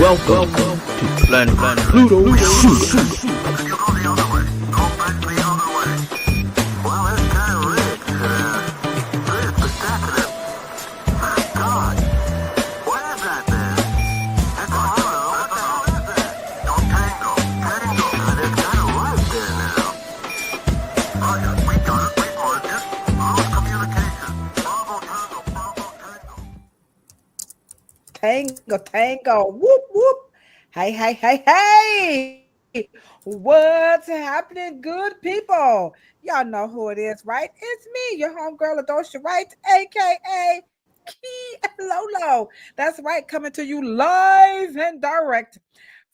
Welcome to Planet Pluto Shoot. Tango, whoop, whoop. Hey. What's happening, good people? Y'all know who it is, right? It's me, your homegirl, Ladosha, right? AKA Key Lolo. That's right, coming to you live and direct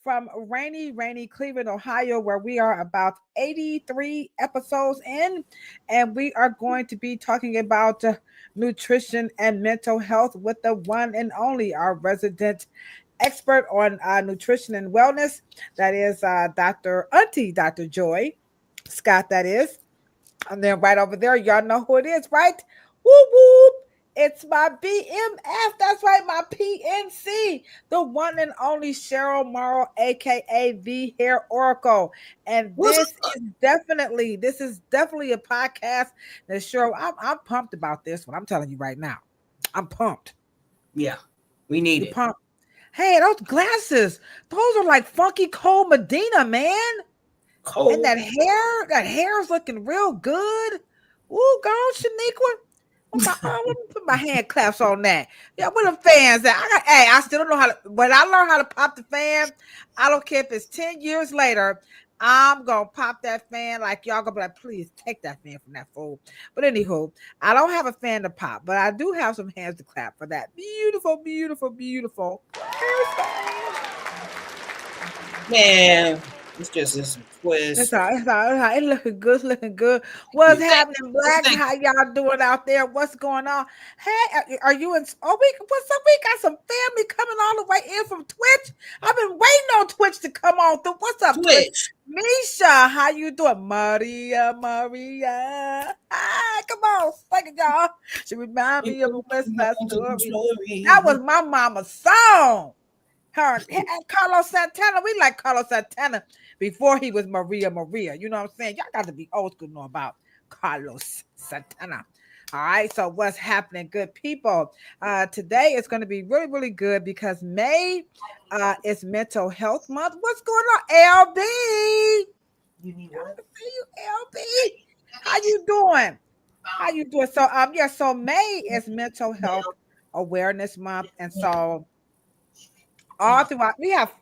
from rainy Cleveland, Ohio, where we are about 83 episodes in, and we are going to be talking about nutrition and mental health with the one and only, our resident expert on nutrition and wellness. That is Auntie Dr. Joy Scott, that is. And then right over there, y'all know who it is, right? Whoop, whoop. It's my BMF. That's right, my PNC, the one and only Cheryl Morrow, aka the Hair Oracle. And this is definitely a podcast that Cheryl, I'm pumped about this one. I'm telling you right now, I'm pumped. Yeah, we need it. Pumped. Hey, those glasses, those are like funky Cold Medina, man. Cold. And that hair is looking real good. Ooh, girl, Shaniqua. Let me put my hand claps on that. Yeah, where the fans at? I still don't know how to. When I learn how to pop the fan, I don't care if it's 10 years later. I'm gonna pop that fan like y'all gonna be like, please take that fan from that fool. But anywho, I don't have a fan to pop, but I do have some hands to clap for that beautiful hairstyle. Man, it's just a twist. It's all right. It's looking good. What's happening, Black? How y'all doing out there? What's going on? Hey, are you in? Oh, what's up? We got some family coming all the way in from Twitch. I've been waiting on Twitch to come on through. What's up, Twitch? Misha, how you doing? Maria. Come on, sing it, y'all. She remind me of a West Side Story. That was my mama's song. Her and Carlos Santana. We like Carlos Santana before he was Maria. You know what I'm saying? Y'all got to be old school to know about Carlos Santana. All right. So what's happening, good people? Today is going to be really good because May is Mental Health Month. What's going on, LB? You need what? See you, LB. How you doing? So so May is Mental Health Awareness Month, and so all throughout we have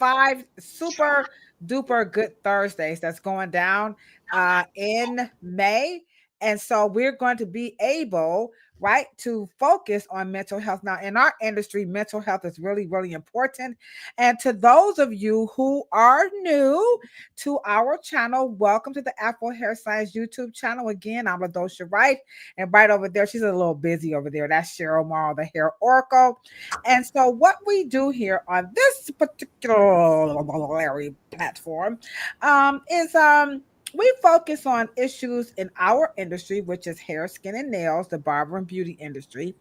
5 super duper good Thursdays that's going down in May, and so we're going to be able, right, to focus on mental health. Now in our industry, mental health is really important, and to those of you who are new to our channel, welcome to the Afro Hair Science YouTube channel. Again, I'm Ladosha, Wright, and right over there, she's a little busy over there, that's Cheryl Morrow, the Hair Oracle. And so what we do here on this particular platform is we focus on issues in our industry, which is hair, skin, and nails, the barber and beauty industry.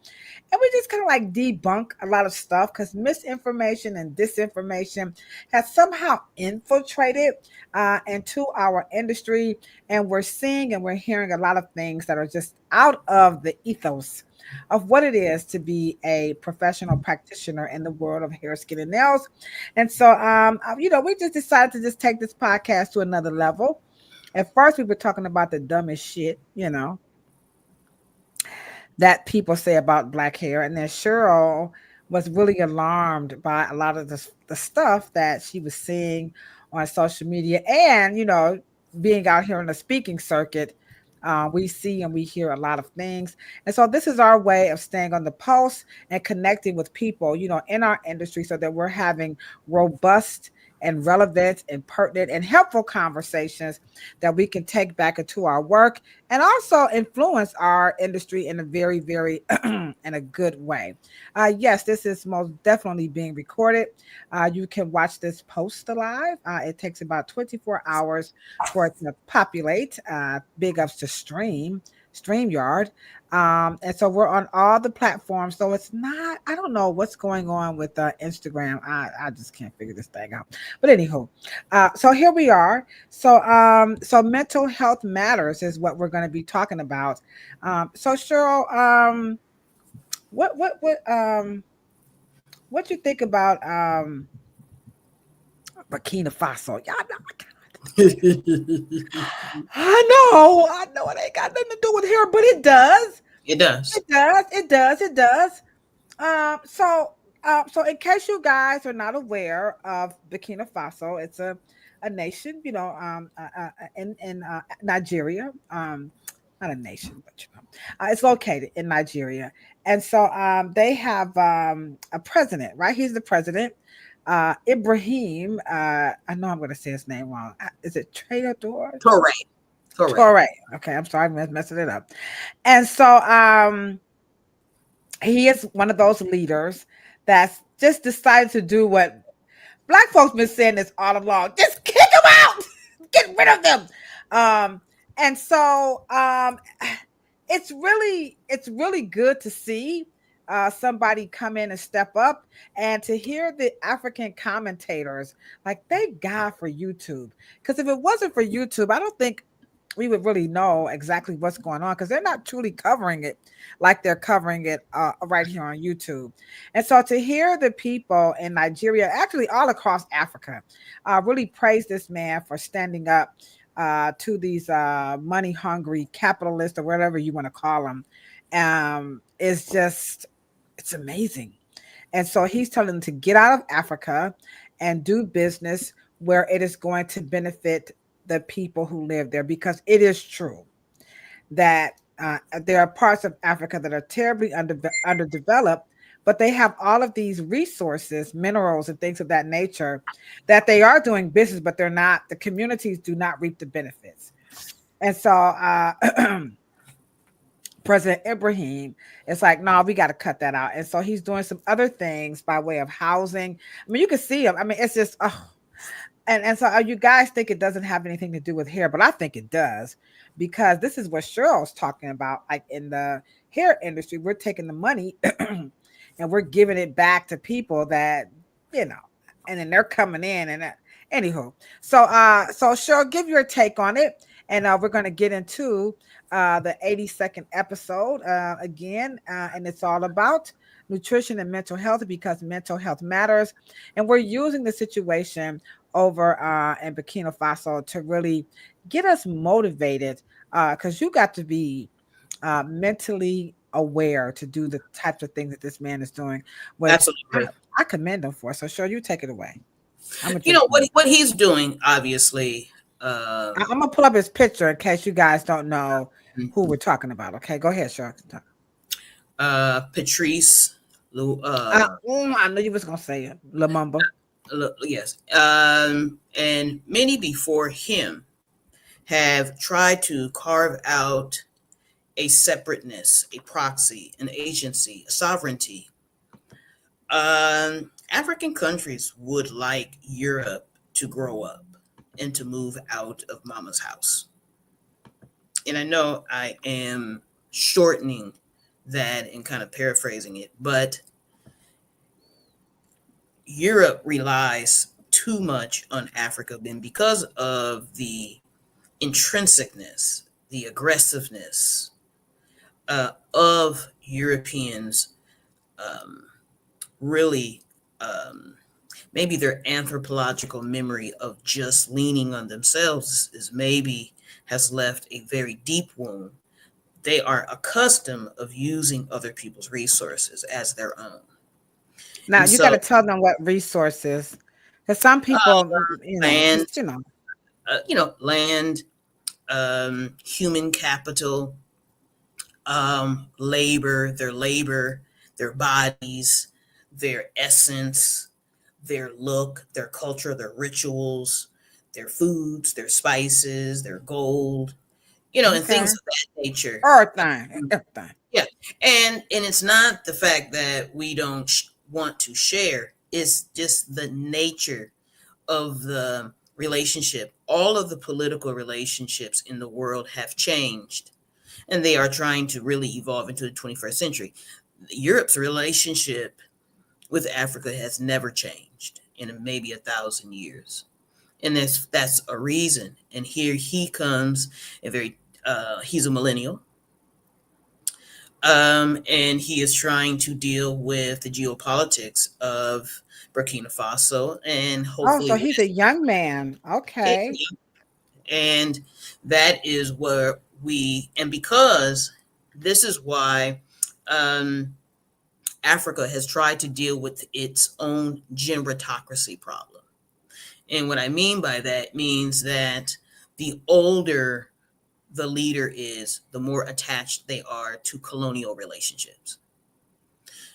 And we just kind of like debunk a lot of stuff because misinformation and disinformation has somehow infiltrated into our industry. And we're seeing and we're hearing a lot of things that are just out of the ethos of what it is to be a professional practitioner in the world of hair, skin, and nails. And so, we just decided to just take this podcast to another level. At first, we were talking about the dumbest shit, that people say about Black hair. And then Cheryl was really alarmed by a lot of the stuff that she was seeing on social media. And, being out here on the speaking circuit, we see and we hear a lot of things. And so this is our way of staying on the pulse and connecting with people, in our industry so that we're having robust and relevant and pertinent and helpful conversations that we can take back into our work and also influence our industry in a very in a good way. Yes, this is most definitely being recorded. You can watch this post live. It takes about 24 hours for it to populate. Big ups to Stream. StreamYard. And so we're on all the platforms. So it's not, I don't know what's going on with Instagram. I just can't figure this thing out. But anywho, so here we are. So mental health matters is what we're going to be talking about. So Cheryl, what you think about Burkina Faso? Yeah, I know it ain't got nothing to do with here, but it does. It does. It does. So in case you guys are not aware of Burkina Faso, it's a nation, in Nigeria. Not a nation, but it's located in Nigeria, and so they have a president, right? He's the president. Ibrahim, I know I'm going to say his name wrong. Is it Trader? Correct. Correct. Okay, I'm sorry, I'm messing it up. And so he is one of those leaders that's just decided to do what Black folks been saying this all along. Just kick them out. Get rid of them. And so it's really good to see somebody come in and step up, and to hear the African commentators, like, thank God for YouTube. Because if it wasn't for YouTube, I don't think we would really know exactly what's going on, because they're not truly covering it like they're covering it right here on YouTube. And so to hear the people in Nigeria, actually all across Africa, really praise this man for standing up to these money hungry capitalists, or whatever you want to call them, it's amazing. And so he's telling them to get out of Africa and do business where it is going to benefit the people who live there, because it is true that there are parts of Africa that are terribly underdeveloped, but they have all of these resources, minerals and things of that nature, that they are doing business, but they're not, the communities do not reap the benefits. And so President Ibrahim is like, no, we got to cut that out. And so he's doing some other things by way of housing. I mean, you can see him. I mean, it's just, and so you guys think it doesn't have anything to do with hair, but I think it does, because this is what Cheryl's talking about. Like, in the hair industry, we're taking the money and we're giving it back to people that, and then they're coming in and anywho. So Cheryl, give your take on it. And we're going to get into the 82nd episode again. And it's all about nutrition and mental health, because mental health matters. And we're using the situation over in Burkina Faso to really get us motivated, because you got to be mentally aware to do the types of things that this man is doing. Absolutely. I commend him for. So Cheryl, you take it away. What he's doing, obviously. I'm gonna pull up his picture in case you guys don't know who we're talking about. Okay, go ahead, Cheryl. Patrice. I knew you was gonna say it. Lumumba. Yes. And many before him have tried to carve out a separateness, a proxy, an agency, a sovereignty. African countries would like Europe to grow up and to move out of mama's house. And I know I am shortening that and kind of paraphrasing it, but Europe relies too much on Africa, and because of the intrinsicness, the aggressiveness of Europeans, really, maybe their anthropological memory of just leaning on themselves has left a very deep wound. They are accustomed of using other people's resources as their own. Now you got to tell them what resources, because some people, land, land, human capital, labor, their bodies, their essence, their look, their culture, their rituals, their foods, their spices, their gold, and things of that nature. Everything. Yeah. And it's not the fact that we don't want to share, it's just the nature of the relationship. All of the political relationships in the world have changed. and they are trying to really evolve into the 21st century. Europe's relationship with Africa has never changed in maybe 1,000 years, and that's a reason. And here he comes, a very he's a millennial, and he is trying to deal with the geopolitics of Burkina Faso, and Oh, so hopefully he's a young man. Okay. and that is where and because this is why um, Africa has tried to deal with its own gerontocracy problem. And what I mean by that means that the older the leader is, the more attached they are to colonial relationships.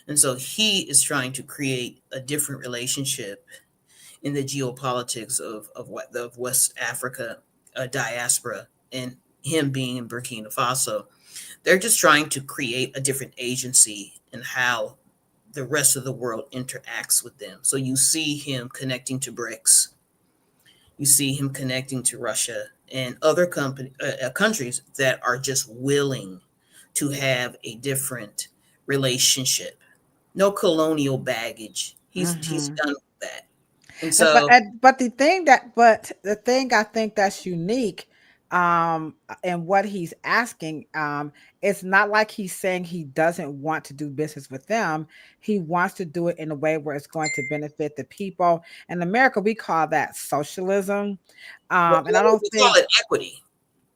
And so he is trying to create a different relationship in the geopolitics of West Africa diaspora, and him being in Burkina Faso. They're just trying to create a different agency in how the rest of the world interacts with them. So you see him connecting to BRICS, you see him connecting to Russia and other countries that are just willing to have a different relationship. No colonial baggage. He's Mhm. done with that. And But so the thing I think that's unique, and what he's asking, it's not like he's saying he doesn't want to do business with them. He wants to do it in a way where it's going to benefit the people. In America, we call that socialism. And I don't we call think it equity,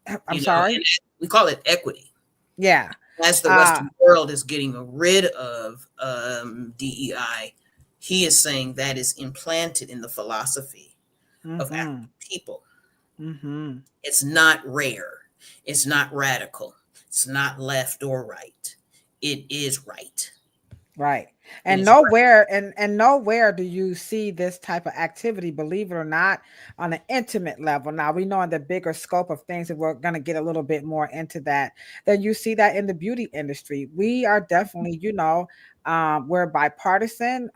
I'm and sorry. we call it equity. Yeah. As the Uh, Western world is getting rid of DEI, he is saying that is implanted in the philosophy of mhm. African people. Mhm. It's not rare. It's not radical. It's not left or right. It is right. Right. It And is right. nowhere do you see this type of activity, believe it or not, on an intimate level. Now we know in the bigger scope of things that we're going to get a little bit more into that. Then you see that in the beauty industry. We are definitely, we're bipartisan.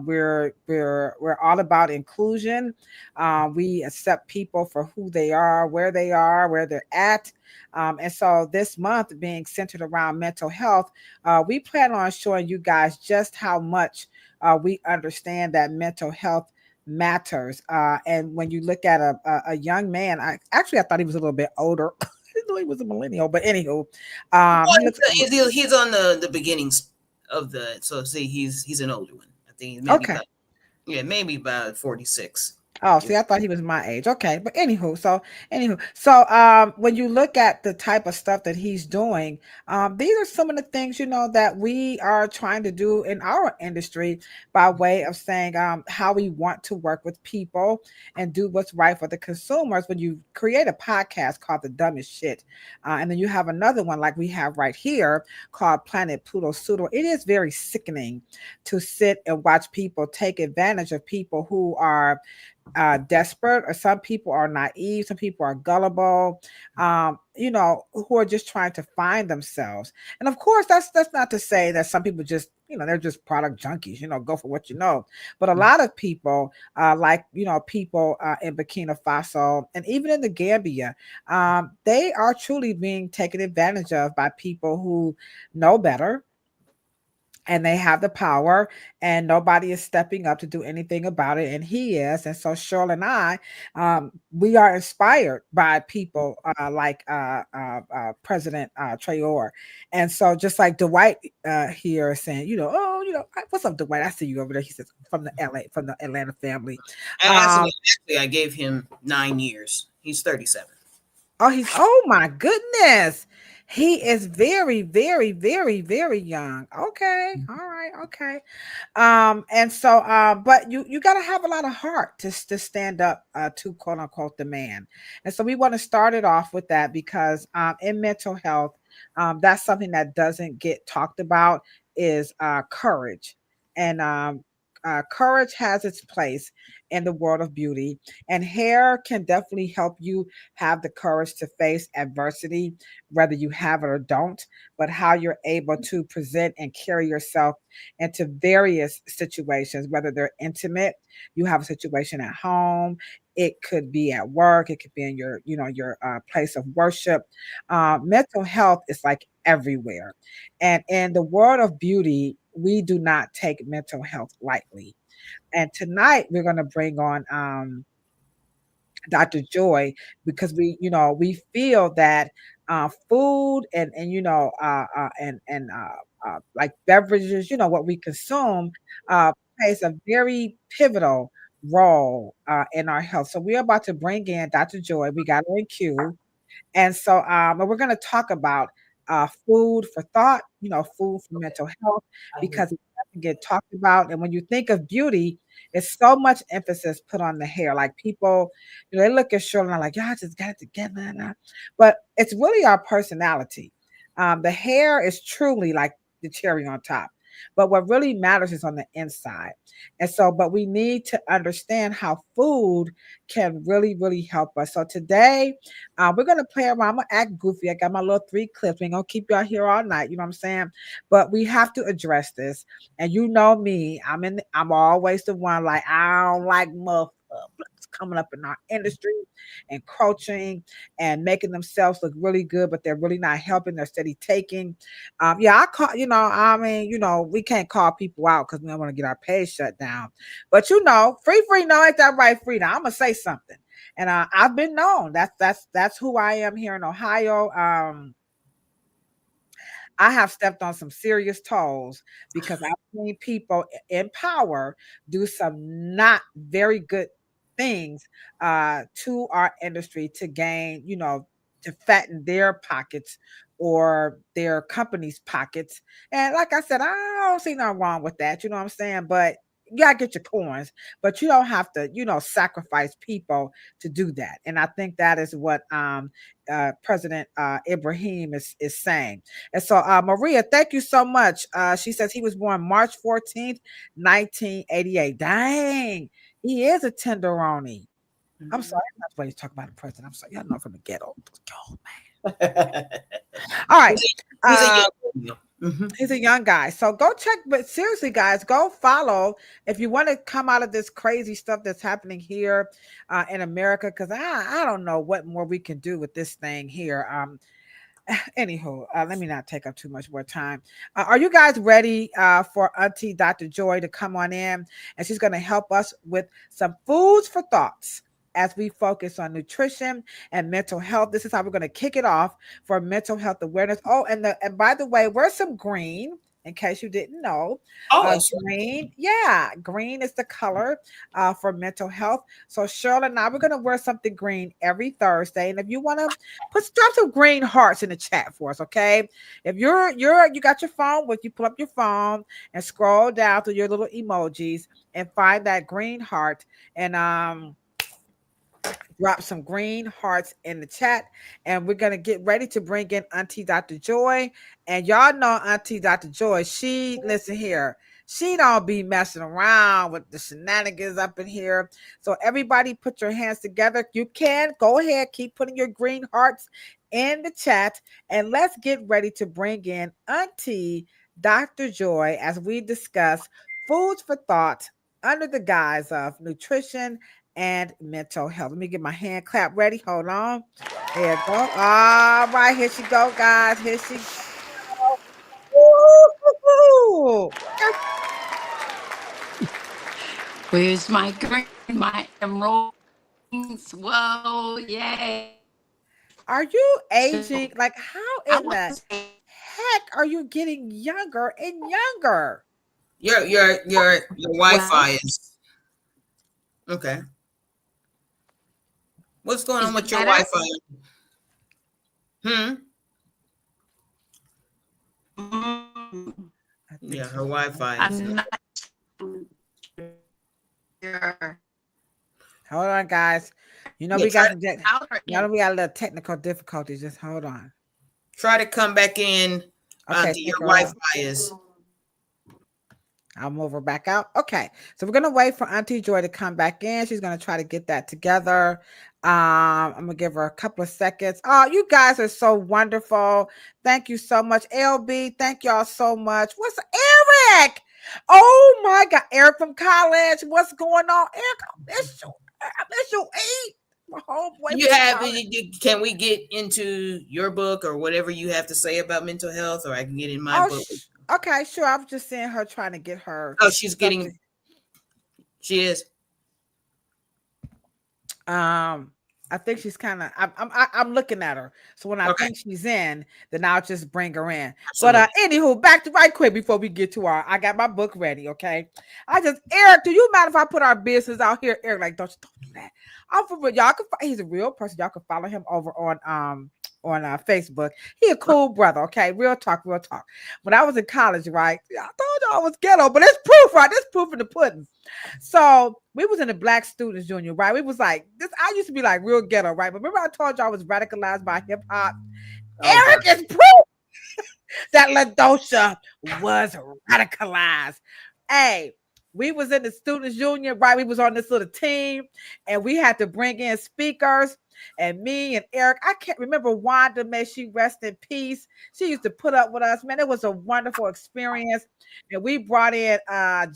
We're all about inclusion. We accept people for who they are, where they're at. And so this month being centered around mental health, we plan on showing you guys just how much we understand that mental health matters. And when you look at a young man, I thought he was a little bit older. I didn't know he was a millennial, but anywho, he Well, looks he's on the beginnings of the. So see, he's an older one. I think maybe okay. about, yeah, maybe about 46. Oh, Yeah. see, I thought he was my age. Okay, but when you look at the type of stuff that he's doing, these are some of the things that we are trying to do in our industry by way of saying how we want to work with people and do what's right for the consumers. When you create a podcast called The Dumbest Shit, and then you have another one like we have right here called Planet Pluto Pseudo, it is very sickening to sit and watch people take advantage of people who are desperate, or some people are naive, some people are gullible, who are just trying to find themselves. And of course, that's not to say that some people just, they're just product junkies, go for what you know. But a lot of people, like, people in Burkina Faso and even in the Gambia, they are truly being taken advantage of by people who know better, and they have the power, and nobody is stepping up to do anything about it, and he is. And so Cheryl and I, we are inspired by people like President Traore. And so just like Dwight here is saying, what's up, Dwight? I see you over there. He says from the Atlanta family. um Actually, I gave him 9 years. He's 37. oh my goodness. He is very, very, very, very young. Okay. All right. Okay. And so but you got to have a lot of heart to stand up to quote unquote the man. And so we want to start it off with that because in mental health, that's something that doesn't get talked about, is courage. And courage has its place in the world of beauty, and hair can definitely help you have the courage to face adversity, whether you have it or don't. But how you're able to present and carry yourself into various situations, whether they're intimate, you have a situation at home, it could be at work, it could be in your, your place of worship. Mental health is like everywhere, and in the world of beauty, we do not take mental health lightly. And tonight we're going to bring on Dr. Joy, because we feel that food and like beverages, what we consume, plays a very pivotal role in our health. So we're about to bring in Dr. Joy. We got her in queue. And so, and we're going to talk about food for thought, food for mental health, because it doesn't get talked about. And when you think of beauty, it's so much emphasis put on the hair. Like people, they look at Cheryl and are like, y'all just got it together. But it's really our personality. The hair is truly like the cherry on top. But what really matters is on the inside. And so, but we need to understand how food can really, really help us. So today, we're gonna play around. I'm gonna act goofy. I got my little 3 clips. We ain't gonna keep y'all here all night. You know what I'm saying? But we have to address this. And you know me, I'm always the one like I don't like motherfuckers coming up in our industry, encroaching and making themselves look really good, but they're really not helping. They're steady taking. Yeah, I call. We can't call people out because we don't want to get our page shut down. But free, no, ain't that right? Free. Now I'm gonna say something. And I've been known. That's who I am here in Ohio. I have stepped on some serious toes because I've seen people in power do some not very good things to our industry to gain, to fatten their pockets or their company's pockets. And like I said, I don't see nothing wrong with that. You know what I'm saying? But you gotta get your coins, but you don't have to, sacrifice people to do that. And I think that is what President Ibrahim is saying. And so, Maria, thank you so much. She says he was born March 14th, 1988. Dang, he is a tenderoni. I'm sorry, I'm not ready to talk about the president. I'm sorry, y'all know from the ghetto. Oh, man. All right. He's a young guy. So go check, but seriously, guys, go follow if you want to come out of this crazy stuff that's happening here in America, because I don't know what more we can do with this thing here. Anywho, let me not take up too much more time. Are you guys ready for Auntie Dr. Joy to come on in? And she's going to help us with some foods for thoughts as we focus on nutrition and mental health. This is how we're going to kick it off for mental health awareness. Oh, and by the way, wear some green. In case you didn't know, green, green is the color for mental health. So Cheryl and I, we're gonna wear something green every Thursday. And if you want to drop some green hearts in the chat for us, okay? If you got your phone with you, pull up your phone and scroll down through your little emojis and find that green heart and drop some green hearts in the chat, and we're going to get ready to bring in Auntie Dr. Joy. And y'all know Auntie Dr. Joy, listen here, she don't be messing around with the shenanigans up in here. So everybody put your hands together. You can go ahead, keep putting your green hearts in the chat, and let's get ready to bring in Auntie Dr. Joy as we discuss foods for thought under the guise of nutrition and mental health. Let me get my hand clap ready. Hold on. There you go. All right, here she go, guys. Here she go. Woo-hoo-hoo. Where's my green, my emeralds? Whoa, yay. Are you aging? Like, how in the heck are you getting younger and younger? Your Wi-Fi is okay. What's going on with your Wi-Fi? Yeah, her Wi-Fi is I'm not sure. Hold on, guys. We got we got a little technical difficulties. Just hold on. Try to come back in. Okay, your Wi-Fi is. I'll move her back out. Okay. So we're gonna wait for Auntie Joy to come back in. She's gonna try to get that together. I'm gonna give her a couple of seconds. Oh, you guys are so wonderful. Thank you so much. LB, thank y'all so much. What's Eric? Oh my God, Eric from college. What's going on? Eric, I miss you. Eat. My homeboy. You have? Can we get into your book or whatever you have to say about mental health, or I can get in my book? Okay, sure. I was just seeing her trying to get her. Oh, she's getting. She is. I think she's kind of. I'm looking at her. So when I think she's in, then I'll just bring her in. Absolutely. But anywho, back to right quick before we get to I got my book ready. Okay. Eric, do you mind if I put our business out here? Eric, like, don't do that. I'm for real. Y'all can. He's a real person. Y'all can follow him over on Facebook. He a cool brother. Okay, real talk. When I was in college, right? I told y'all I was ghetto, but it's proof, right? This proof in the pudding. So we was in the Black Students Union, right? We was like this. I used to be like real ghetto, right? But remember I told y'all I was radicalized by hip hop. Eric is proof that Ladosha was radicalized. Hey. We was in the Students Union, right? We was on this little team, and we had to bring in speakers. And me and Eric, I can't remember Wanda, may she rest in peace. She used to put up with us. Man, it was a wonderful experience. And we brought in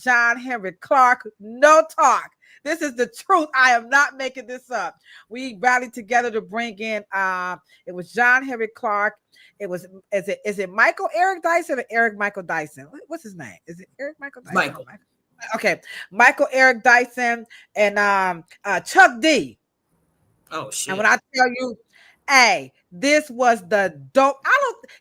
John Henry Clark. No talk. This is the truth. I am not making this up. We rallied together to bring in, it was John Henry Clark. It was, is it Michael Eric Dyson or Eric Michael Dyson? What's his name? Is it Eric Michael Dyson? Michael. Okay, Michael Eric Dyson and Chuck D. Oh shit! And when I tell you, hey, this was the dope.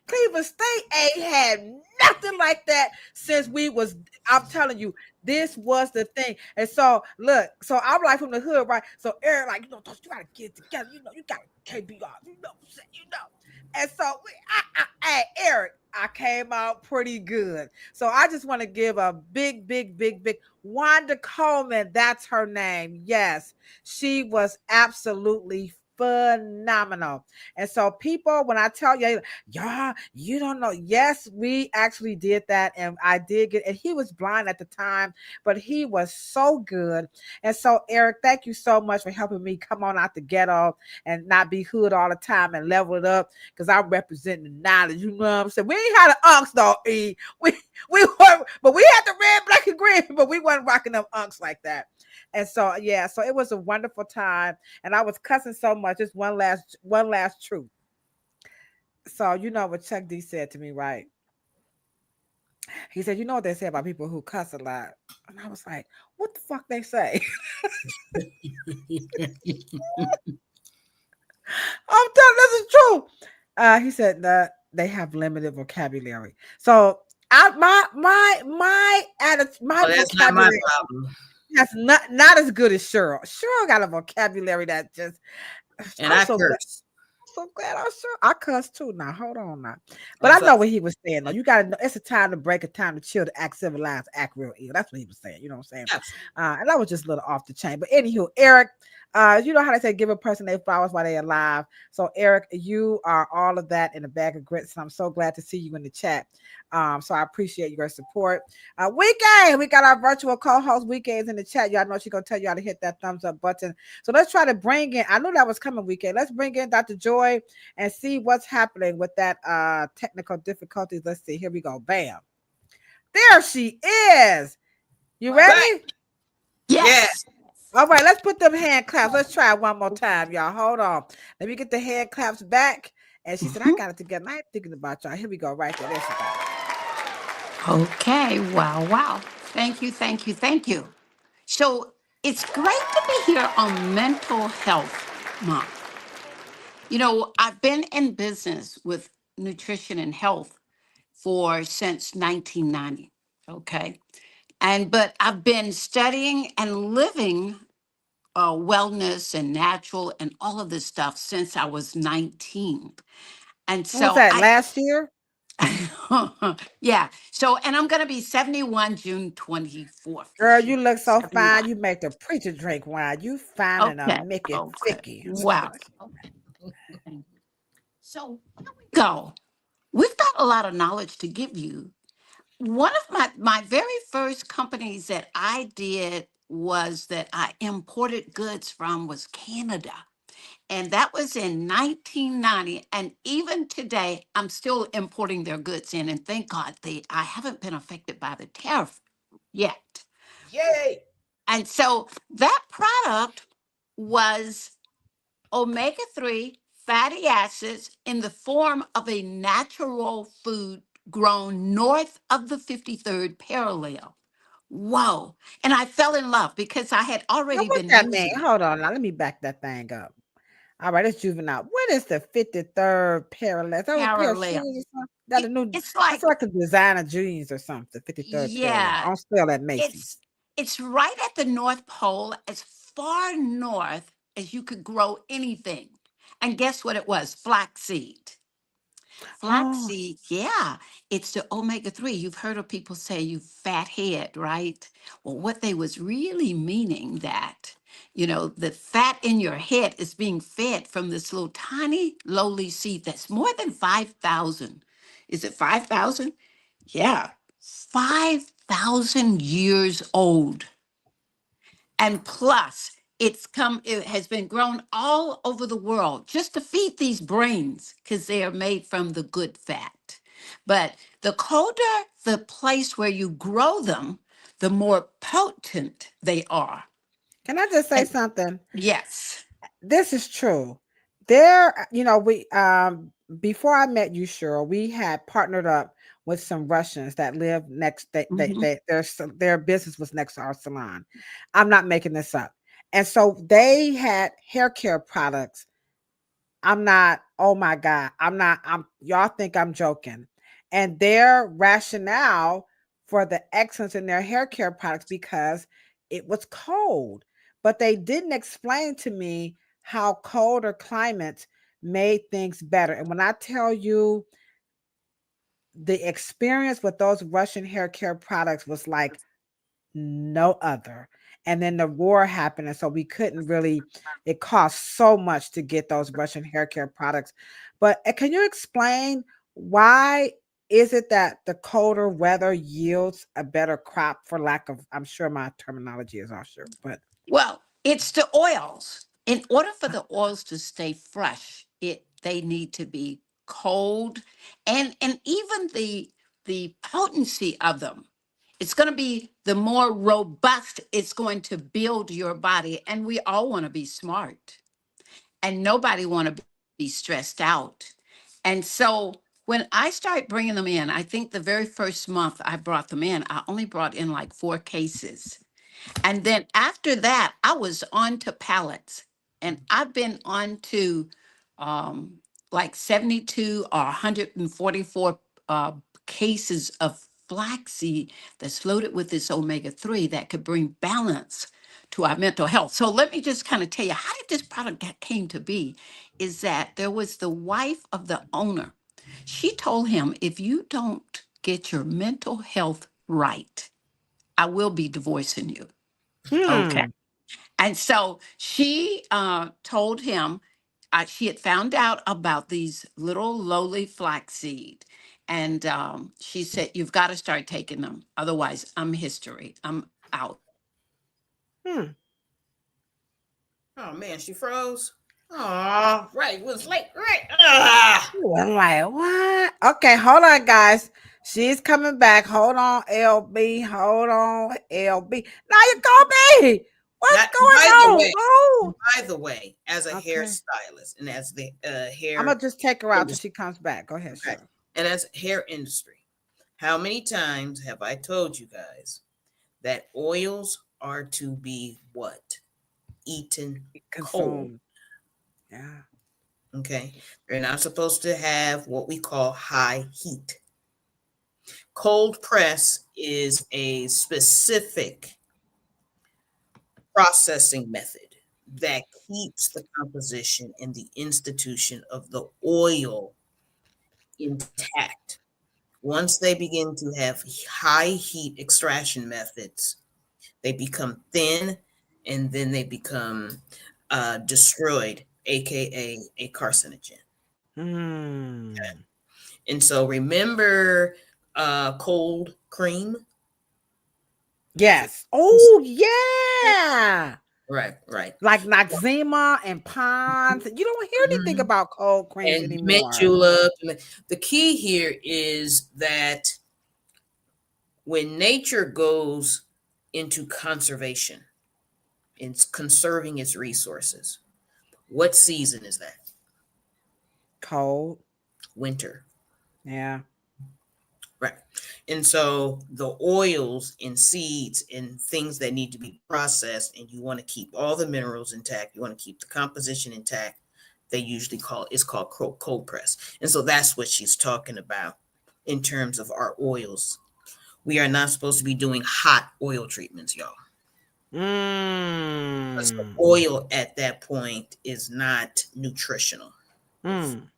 Cleveland State ain't had nothing like that since we was. I'm telling you, this was the thing. And so look, so I'm like from the hood, right? So Eric, like, you gotta get it together. You gotta KBR. And so hey, Eric, I came out pretty good. So I just want to give a big Wanda Coleman. That's her name. Yes, she was absolutely phenomenal. And so people, when I tell you, y'all, you don't know. Yes, we actually did that. And I did get, and he was blind at the time, but he was so good. And so Eric, thank you so much for helping me come on out the ghetto and not be hood all the time and level it up. Cause I'm representing the knowledge. You know what I'm saying? We ain't had an unks though. We were, but we had the red, black, and green, but we wasn't rocking them unks like that. And so, yeah, so it was a wonderful time. And I was cussing so much. Just one last truth. So, you know what Chuck D said to me, right? He said, you know what they say about people who cuss a lot? And I was like, what the fuck they say? I'm telling you, this is true. He said that they have limited vocabulary. So my attitude, that's not my problem. That's not as good as Cheryl. Cheryl got a vocabulary that just. And I curse. So glad I cuss too. Now hold on now, but I know what he was saying. Though you gotta know it's a time to break, a time to chill, to act civilized, act real ill. That's what he was saying. You know what I'm saying? And that was just a little off the chain. But anywho, Eric, you know how they say give a person their flowers while they're alive. So Eric, you are all of that in a bag of grits, and I'm so glad to see you in the chat. So I appreciate your support. Weekend, we got our virtual co-host Weekends in the chat. Y'all know she's gonna tell y'all to hit that thumbs up button. So let's try to bring in. I knew that was coming, Weekend. Let's bring in Dr. Joy and see what's happening with that technical difficulties. Let's see. Here we go. Bam. There she is. You ready? Yes. All right, let's put them hand claps. Let's try it one more time, y'all. Hold on. Let me get the hand claps back. And she said, I got it together. I ain't thinking about y'all. Here we go. Right there. There she goes. Okay. Wow. Thank you. So it's great to be here on Mental Health Month. You know, I've been in business with nutrition and health since 1990. Okay. But I've been studying and living wellness and natural and all of this stuff since I was 19. And so was that last year? Yeah. So, and I'm going to be 71 June 24th. Girl, you look so 71. Fine. You make the preacher drink wine. You fine and make it thicky. Wow. So here we go. We've got a lot of knowledge to give you, one of my very first companies that I did was that I imported goods from was Canada. And that was in 1990. And even today, I'm still importing their goods in. And thank God I haven't been affected by the tariff yet. Yay! And so that product was omega 3 fatty acids in the form of a natural food grown north of the 53rd parallel. Whoa. And I fell in love because I had Now, already what been that mean? using it. Hold on. Now, let me back that thing up. All right, it's juvenile. What is the 53rd parallel? Is that a pair of Parallel. shoes or something? That a new? It's That's like, like a designer jeans or something. 53rd parallel. I yeah, don't spell at Macy's. it's right at the North Pole, as far north as you could grow anything. And guess what it was? Flaxseed. Oh, Flaxseed, yeah, it's the omega 3. You've heard of people say you fat head, right? Well, what they was really meaning that, the fat in your head is being fed from this little tiny lowly seed that's more than 5,000. Is it 5,000? Yeah, 5,000 years old. And plus, it has been grown all over the world just to feed these brains because they are made from the good fat. But the colder the place where you grow them, the more potent they are. can I just say And something? yes. This is true. There, we before I met you, Cheryl, we had partnered up with some Russians that live next. Mhm. Their business was next to our salon. I'm not making this up. And so they had hair care products. I'm not, oh my God, I'm not, y'all think I'm joking. And their rationale for the excellence in their hair care products because it was cold. But they didn't explain to me how colder climates made things better. And when I tell you the experience with those Russian hair care products was like no other. And then the war happened, and so we couldn't really. It cost so much to get those Russian hair care products. But can you explain why is it that the colder weather yields a better crop? For lack of, I'm sure my terminology is off, sure, but Well, it's the oils. In order for the oils to stay fresh, they need to be cold, and even the potency of them. It's going to be the more robust it's going to build your body, and we all want to be smart, and nobody want to be stressed out. And so when I started bringing them in, I think the very first month I brought them in, I only brought in like 4 cases. And then after that, I was on to pallets. And I've been on to um, like 72 or 144 cases of flaxseed that's loaded with this omega 3 that could bring balance to our mental health. So let me just kind of tell you how did this product came to be is that there was the wife of the owner. She told him, if you don't get your mental health right, I will be divorcing you. Okay. hmm. And so she told him she had found out about these little lowly flaxseed. And she said, you've got to start taking them. Otherwise, I'm history. I'm out. Hmm. Oh man, she froze. Oh, right, was late. Right. Ah. Ooh, I'm like, what? Okay, hold on, guys. She's coming back. Hold on, LB. Hold on, LB. Now you call me. What's That, going by the on? way, Oh, as a okay. hairstylist and as the I'm hair gonna just take her out till industry, she comes back. Go ahead, okay, Cheryl. and as hair industry, how many times have I told you guys that oils are to be what? Eaten cold. Consume. Yeah. Okay. They're not supposed to have what we call high heat. Cold press is a specific processing method that keeps the composition and the institution of the oil intact. Once they begin to have high heat extraction methods, they become thin and then they become destroyed, aka a carcinogen. Hmm. And so remember cold cream. Yes. Oh yeah. Right. Like Noxzema and Pond's. You don't hear anything Mhm. about cold creams And mint anymore. julep. The key here is that when nature goes into conservation, it's conserving its resources. What season is that? Cold. Winter. Yeah. Right. And so the oils and seeds and things that need to be processed, and you want to keep all the minerals intact, you want to keep the composition intact, they usually call it's called cold press. And so that's what she's talking about in terms of our oils. We are not supposed to be doing hot oil treatments, y'all. Because the Mm. oil at that point is not nutritional, Mm.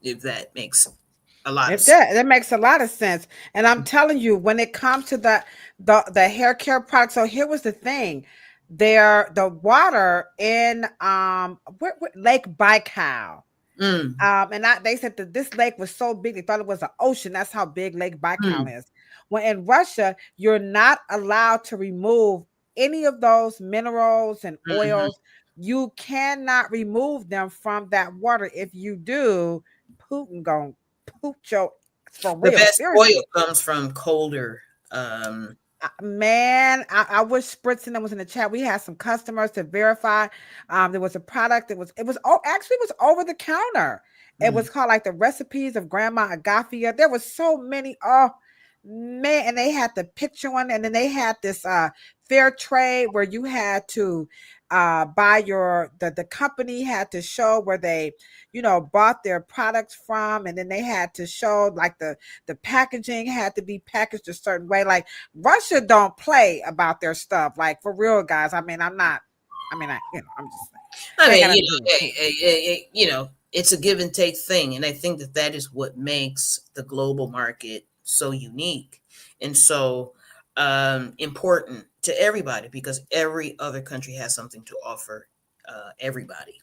if that makes a lot of It sense. does. That makes a lot of sense. And I'm telling you, when it comes to the hair care product, so here was the thing. The water in Lake Baikal. Mm, And they said that this lake was so big, they thought it was an ocean. That's how big Lake Baikal mm, is. When in Russia, you're not allowed to remove any of those minerals and mhm. oils. You cannot remove them from that water. If you do, Putin gonna poop your for The real. best oil Seriously. comes from colder. Um, Man, I wish Spritzing them was in the chat. We had some customers to verify. There was a product that was actually it was over the counter. It mm, was called like the recipes of Grandma Agafia. There was so many. Oh man, and they had the picture one, and then they had this fair trade where you had to buy the company had to show where they bought their products from, and then they had to show like the packaging had to be packaged a certain way. Like Russia don't play about their stuff. Like for real, guys. I mean, I'm not. I mean, I'm just saying. I They ain't mean, got nothing to do with Putin. it's a give and take thing, and I think that that is what makes the global market so unique and so important to everybody because every other country has something to offer everybody.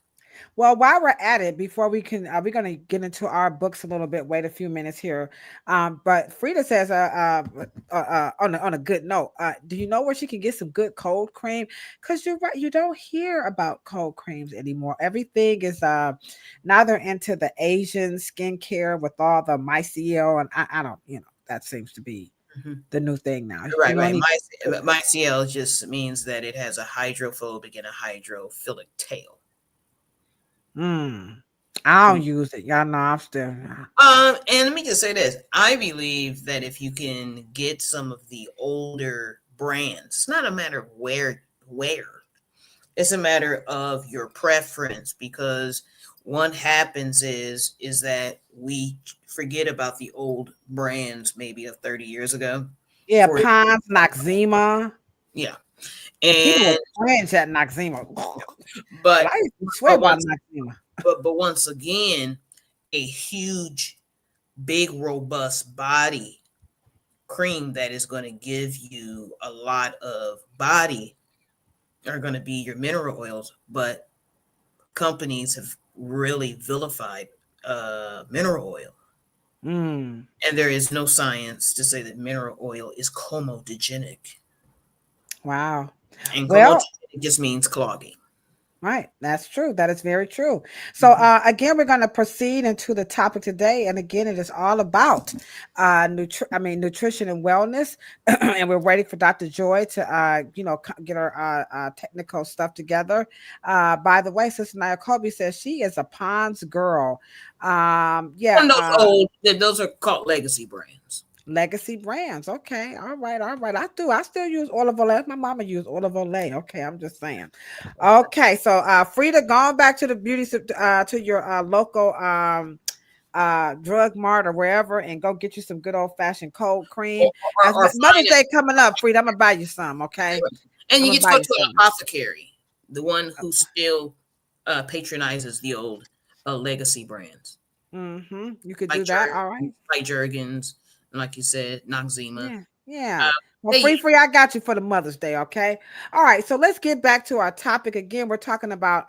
Well, while we're at it, before we're going to get into our books a little bit. Wait a few minutes here. But Frida says, on a good note, do you know where she can get some good cold cream? Because you're right, you don't hear about cold creams anymore. Everything is now they're into the Asian skincare with all the mycel, and I don't, that seems to be Mhm. the new thing now. You Right, know right. any? My CL just means that it has a hydrophobic and a hydrophilic tail. I don't use it. Y'all know I'm still. And let me just say this. I believe that if you can get some of the older brands, it's not a matter of where. It's a matter of your preference because what happens is that we forget about the old brands maybe of 30 years ago. Yeah, For Pond's, Noxzema. yeah. And people And would cringe at Noxzema. But but I used to swear but by once Noxzema. but once again, a huge, big, robust body cream that is going to give you a lot of body are going to be your mineral oils, but companies have really vilified mineral oil. Mm, And there is no science to say that mineral oil is comedogenic. wow. And Well, comedogenic just means clogging. right. That's true. That is very true. So Mhm. again, we're going to proceed into the topic today. And again, it is all about nutrition and wellness. And we're waiting for Dr. Joy to get her technical stuff together. By the way, Sister Nia Colby says she is a Pond's girl. And those Yeah, old, those are called legacy brands. Legacy brands. Okay. All right. All right. I still use olive oil. My mama used olive oil. Okay. I'm just saying. Okay. So Frida, going back to the to your local drug mart or wherever and go get you some good old fashioned cold cream. As Or Mother's find Day coming up, Frida, I'm gonna buy you some. Okay. and I'm you gonna get to buy go you to an some. apothecary, the one who still patronizes the old legacy brands, You could like do that. All right. Jergens, and like you said, Noxzema. Yeah. Yeah. Well, Hey, free, I got you for the Mother's Day, okay? All right, so let's get back to our topic again. We're talking about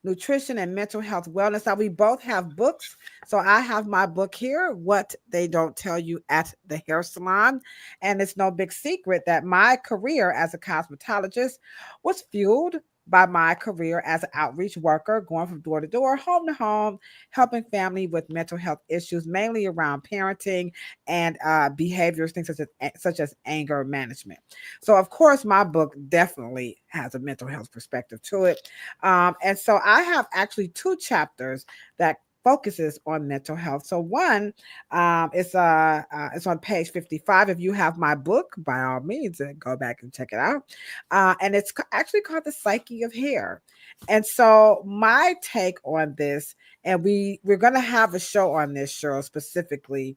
nutrition and mental health wellness. Now, we both have books. So I have my book here, What They Don't Tell You at the Hair Salon. And it's no big secret that my career as a cosmetologist was fueled by my career as an outreach worker, going from door to door, home to home, helping family with mental health issues, mainly around parenting and behaviors, things such as anger management. So, of course, my book definitely has a mental health perspective to it, and so I have actually two chapters that focuses on mental health. So one, it's on page 55. If you have my book, by all means, go back and check it out. And it's actually called The Psyche of Hair. And so my take on this, and we're going to have a show on this, Cheryl, specifically,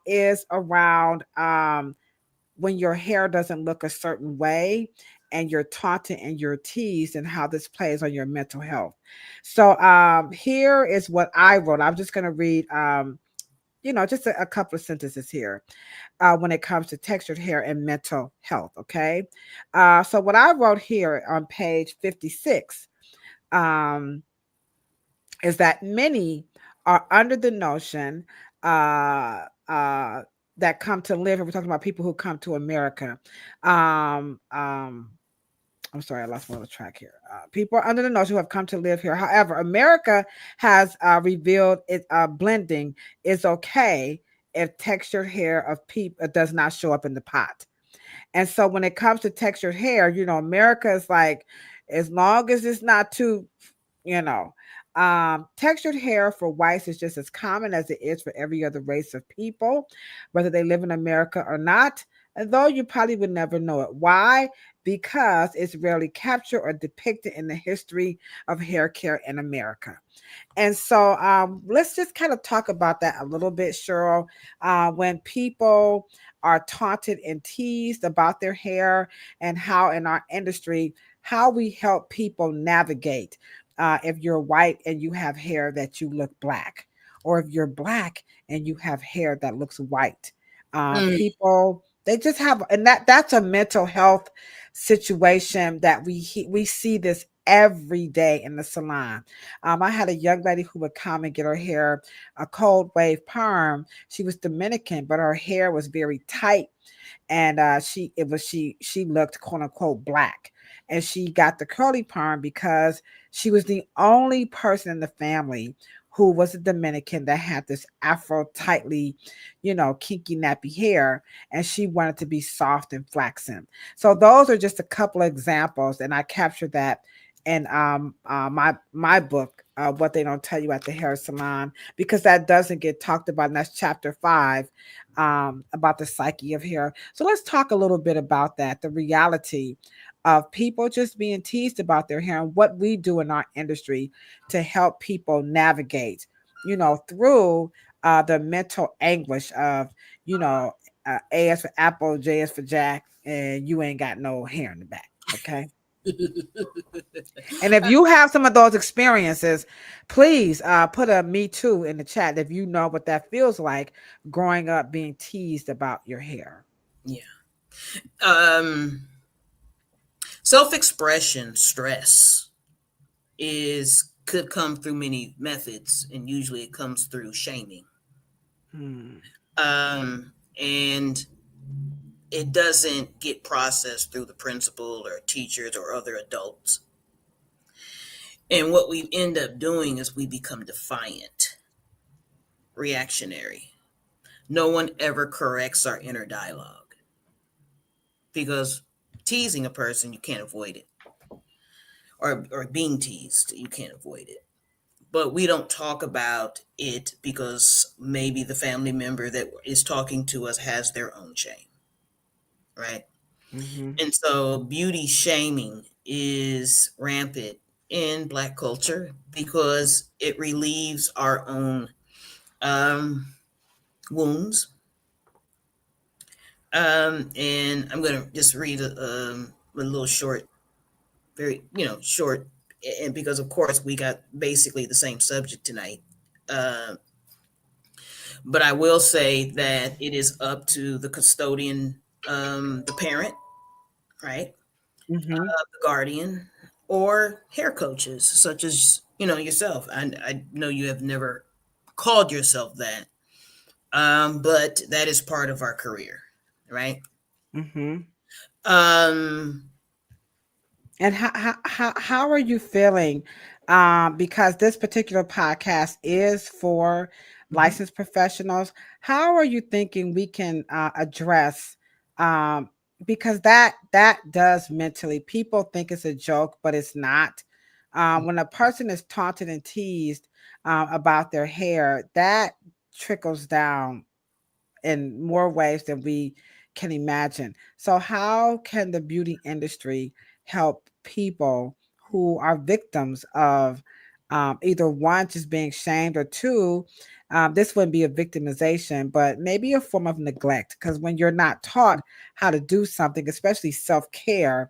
is around when your hair doesn't look a certain way and you're taunted and you're teased, and how this plays on your mental health. So here is what I wrote. I'm just going to read just a couple of sentences here when it comes to textured hair and mental health. Okay. So what I wrote here on page 56 um, is that many are under the notion uh, uh, that come to live, and we're talking about people who come to America. Um, um, I'm sorry, I lost my little track here. People are under the notion who have come to live here. However, America has revealed it blending is okay if textured hair of people does not show up in the pot. And so when it comes to textured hair, America is like, as long as it's not too, you know, textured hair for whites is just as common as it is for every other race of people, whether they live in America or not. And though you probably would never know it. Why? Because it's rarely captured or depicted in the history of hair care in America. And so let's just kind of talk about that a little bit, Cheryl. When people are taunted and teased about their hair, and how in our industry, how we help people navigate if you're white and you have hair that you look black, or if you're black and you have hair that looks white. mm, People, they just have, and that's a mental health situation that we see this every day in the salon. I had a young lady who would come and get her hair a cold wave perm. She was Dominican, but her hair was very tight, and she looked quote unquote black, and she got the curly perm because she was the only person in the family who was a Dominican that had this Afro tightly, kinky nappy hair, and she wanted to be soft and flaxen. So those are just a couple of examples, and I captured that in my book, What They Don't Tell You at the Hair Salon, because that doesn't get talked about, and that's chapter 5, about the psyche of hair. So let's talk a little bit about that, the reality of people just being teased about their hair, and what we do in our industry to help people navigate, through the mental anguish of, A is for apple, J is for Jack, and you ain't got no hair in the back. Okay. And if you have some of those experiences, please put a me too in the chat if you know what that feels like, growing up being teased about your hair. yeah. Um, Self-expression stress could come through many methods, and usually it comes through shaming. Hmm. And it doesn't get processed through the principal or teachers or other adults. And what we end up doing is we become defiant, reactionary. No one ever corrects our inner dialogue, because teasing a person, you can't avoid it. Or being teased, you can't avoid it. But we don't talk about it because maybe the family member that is talking to us has their own shame, right? Mm-hmm. And so beauty shaming is rampant in Black culture because it relieves our own um, wounds. And I'm going to just read a little short, very, short, and because of course we got basically the same subject tonight. Uh, But I will say that it is up to the custodian, the parent, right? Mm-hmm. The guardian, or hair coaches, such as yourself. I know you have never called yourself that, but that is part of our career, right? Mm-hmm. Um, And how are you feeling? Because this particular podcast is for mhm. licensed professionals. How are you thinking we can address? Um, because that does mentally. People think it's a joke, but it's not. When a person is taunted and teased about their hair, that trickles down in more ways than we can imagine. So, how can the beauty industry help people who are victims of either one, just being shamed, or two, this wouldn't be a victimization, but maybe a form of neglect? Because when you're not taught how to do something, especially self care,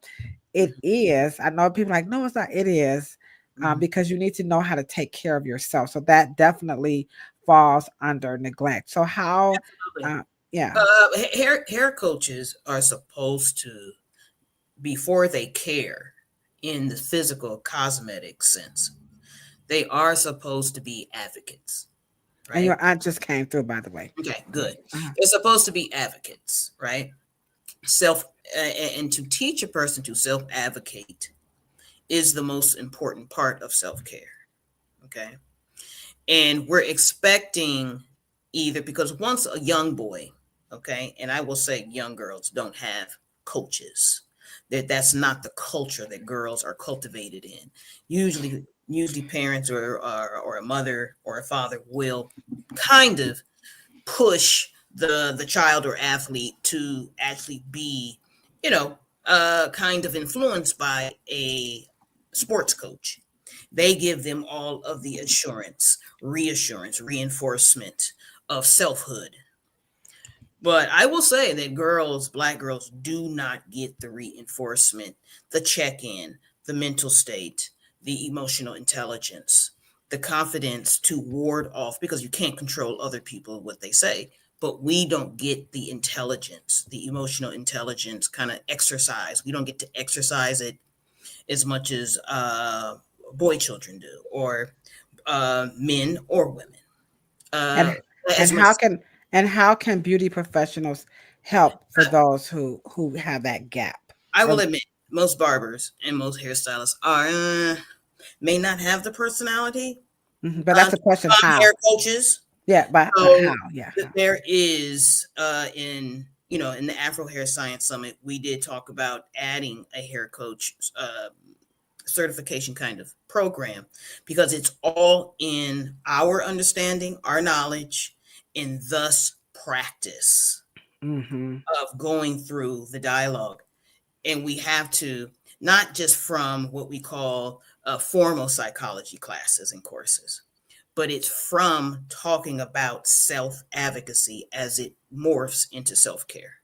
it is. I know people are like, no, it's not. It is. Mhm. Because you need to know how to take care of yourself. So that definitely falls under neglect. So how Absolutely. uh, yeah. Hair coaches are supposed to, before they care in the physical cosmetic sense, they are supposed to be advocates, And right? your aunt just came through, by the way. Okay, good. Uh-huh. They're supposed to be advocates, right? Self and to teach a person to self advocate is the most important part of self care. Okay, and we're expecting, either because once a young boy, okay, and I will say young girls don't have coaches, that's not the culture that girls are cultivated in. Usually parents, or a mother or a father will kind of push the child or athlete to actually be, you know kind of influenced by a sports coach. They give them all of the assurance, reassurance, reinforcement of selfhood. But I will say that black girls, do not get the reinforcement, the check in, the mental state, the emotional intelligence, the confidence to ward off, because you can't control other people, what they say. But we don't get the intelligence, the emotional intelligence kind of exercise. We don't get to exercise it as much as boy children do, or men or women. Uh, And and as much how can how can beauty professionals help for those who have that gap? I will Or admit, most barbers and most hairstylists may not have the personality. mhm, but that's the question, Some how? hair coaches. Yeah, but how? So Yeah, how? there is, in the Afro Hair Science Summit, we did talk about adding a hair coach certification kind of program, because it's all in our understanding, our knowledge, and thus practice Mm-hmm. of going through the dialogue. And we have to, not just from what we call formal psychology classes and courses, but it's from talking about self advocacy as it morphs into self care.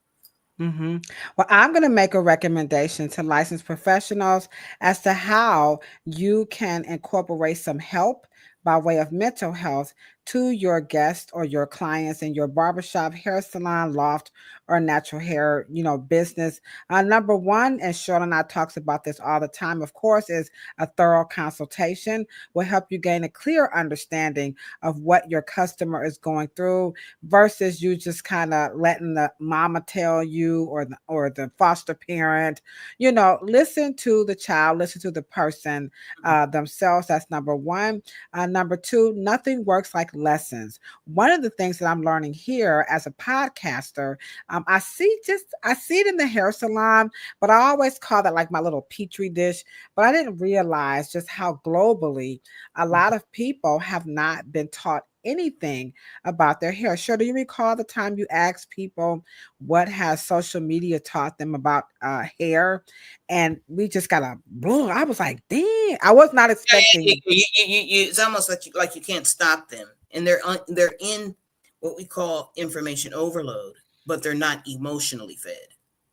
Mm-hmm. Well, I'm going to make a recommendation to licensed professionals as to how you can incorporate some help by way of mental health to your guests or your clients in your barbershop, hair salon, loft, or natural hair, business. Number one, and Cheryl and I talks about this all the time, of course, is a thorough consultation will help you gain a clear understanding of what your customer is going through versus you just kind of letting the mama tell you or the foster parent. Listen to the child, listen to the person themselves. That's number one. Number two, nothing works like lessons. One of the things that I'm learning here as a podcaster, I see it in the hair salon, but I always call that like my little petri dish. But I didn't realize just how globally a lot of people have not been taught anything about their hair. Sure, do you recall the time you asked people what has social media taught them about hair? And we just got a boom. I was like, dang, I was not expecting. It's almost like you can't stop them, and they're in what we call information overload, but they're not emotionally fed.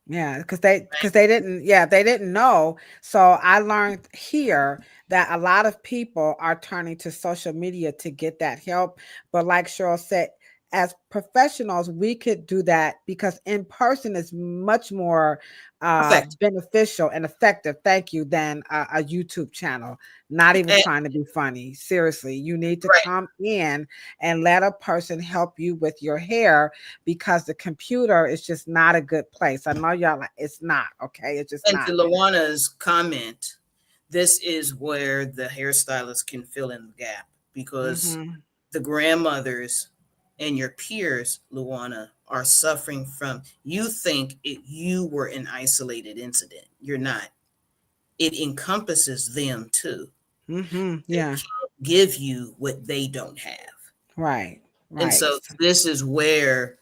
Yeah, because they didn't, yeah, they didn't know. So I learned here that a lot of people are turning to social media to get that help. But like Cheryl said, as professionals, we could do that because in person is much more Effect. beneficial and effective. Thank you. Than a YouTube channel. Not even And, trying to be funny. Seriously, you need to right. come in and let a person help you with your hair because the computer is just not a good place. I know y'all like it's not okay. It's just And not. to Lawana's comment, this is where the hairstylist can fill in the gap because Mm-hmm. the grandmothers and your peers, Luana, are suffering from. You think you were an isolated incident. You're not. It encompasses them too. Mm-hmm. They Yeah. can't give you what they don't have. Right. And Right. so this is where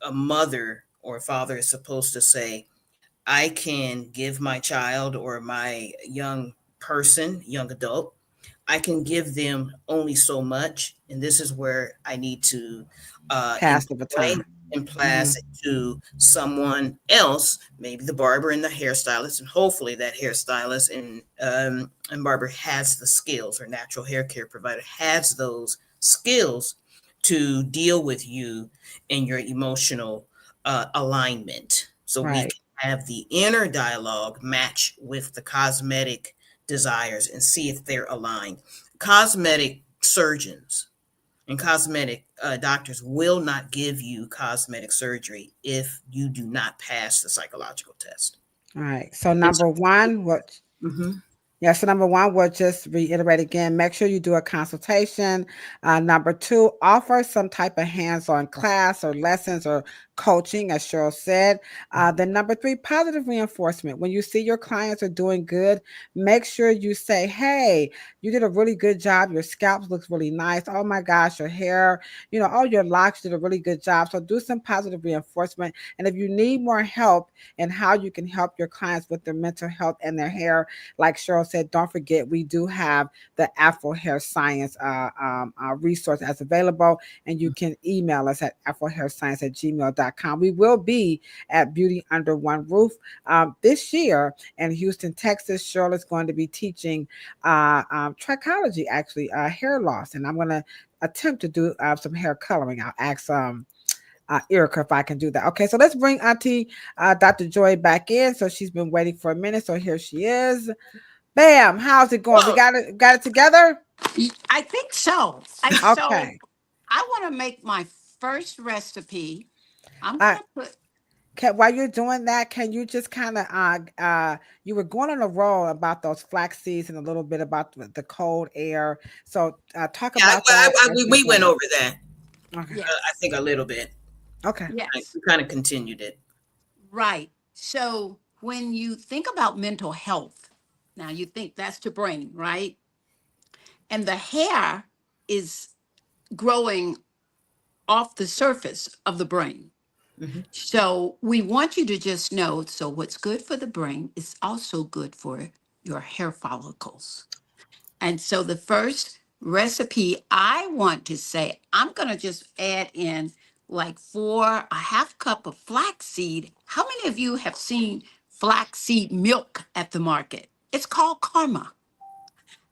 a mother or father is supposed to say, I can give my child or my young person, young adult, I can give them only so much. And this is where I need to Pass the employ baton. and Mm-hmm. pass it to someone else, maybe the barber and the hairstylist. And hopefully that hairstylist and barber has the skills, or natural hair care provider has those skills to deal with you and your emotional alignment. So we Right. can have the inner dialogue match with the cosmetic desires and see if they're aligned. Cosmetic surgeons and cosmetic doctors will not give you cosmetic surgery if you do not pass the psychological test. All right. So And so, number one, what mhm. yeah, so number one, we'll just reiterate again, make sure you do a consultation. Number two, offer some type of hands-on class or lessons or coaching, as Cheryl said. Then number three, positive reinforcement. When you see your clients are doing good, make sure you say, hey, you did a really good job. Your scalp looks really nice. Oh my gosh, your hair, all your locks did a really good job. So do some positive reinforcement. And if you need more help in how you can help your clients with their mental health and their hair, like Cheryl said, don't forget we do have the Afro Hair Science resource as available, and you can email us at afrohairscience@gmail.com. We will be at Beauty Under One Roof this year in Houston, Texas. Cheryl is going to be teaching trichology, actually, hair loss, and I'm going to attempt to do some hair coloring. I'll ask Erica if I can do that. Okay, so let's bring Auntie Dr. Joy back in. So she's been waiting for a minute. So here she is. Bam! How's it going? We Whoa. got it together. I think so. Okay. I want to make my first recipe. I'm Uh, gonna put while you're doing that, can you just kind of you were going on a roll about those flax seeds and a little bit about the cold air. So talk Yeah, about that as you're we went doing over that. it. Okay. I think a little bit. Okay. yes, We kind of continued it. right. So when you think about mental health, now you think that's the brain, right? And the hair is growing off the surface of the brain. Mhm. So we want you to just know, so what's good for the brain is also good for your hair follicles. And so the first recipe I want to say, I'm going to just add in like a half cup of flaxseed. How many of you have seen flaxseed milk at the market? It's called Karma.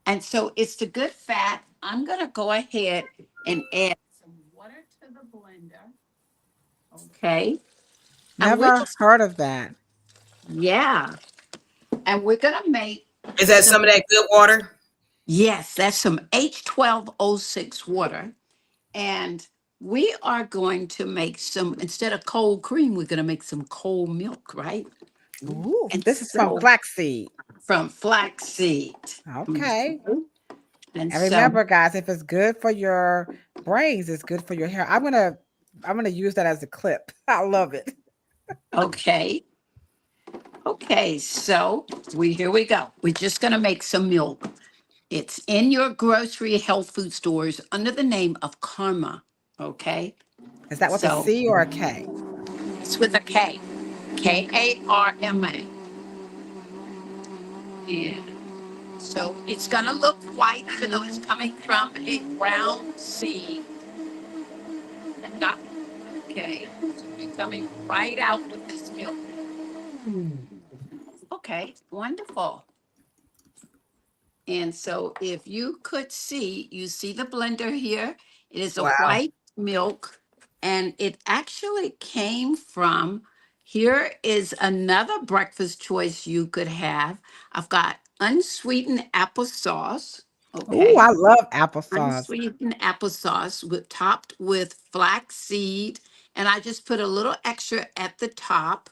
And so it's the good fat. I'm going to go ahead and add some water to the blender. Okay. And we're Never just, heard of that. yeah. And we're going to make Is that some, some of that good water? yes, that's some H12O6 water. And we are going to make some, instead of cold cream, we're going to make some cold milk, right? Ooh, And this is from so flaxseed. from flaxseed. Okay. And And so, remember, guys, if it's good for your brains, it's good for your hair. I'm gonna use that as a clip. I love it. okay. Okay. So here we go. We're just going to make some milk. It's in your grocery health food stores under the name of Karma. Okay. Is that with a So C or a K? it's with a K. Karma. Yeah. So it's going to look white, even though it's coming from a brown seed. Not, okay. So we're coming right out with this milk. Okay. Wonderful. And so if you could see, you see the blender here. It is a Wow. white milk. And it actually came from, here is another breakfast choice you could have. I've got unsweetened applesauce. Oh, Okay. I love applesauce. Unsweetened applesauce topped with flaxseed. And I just put a little extra at the top.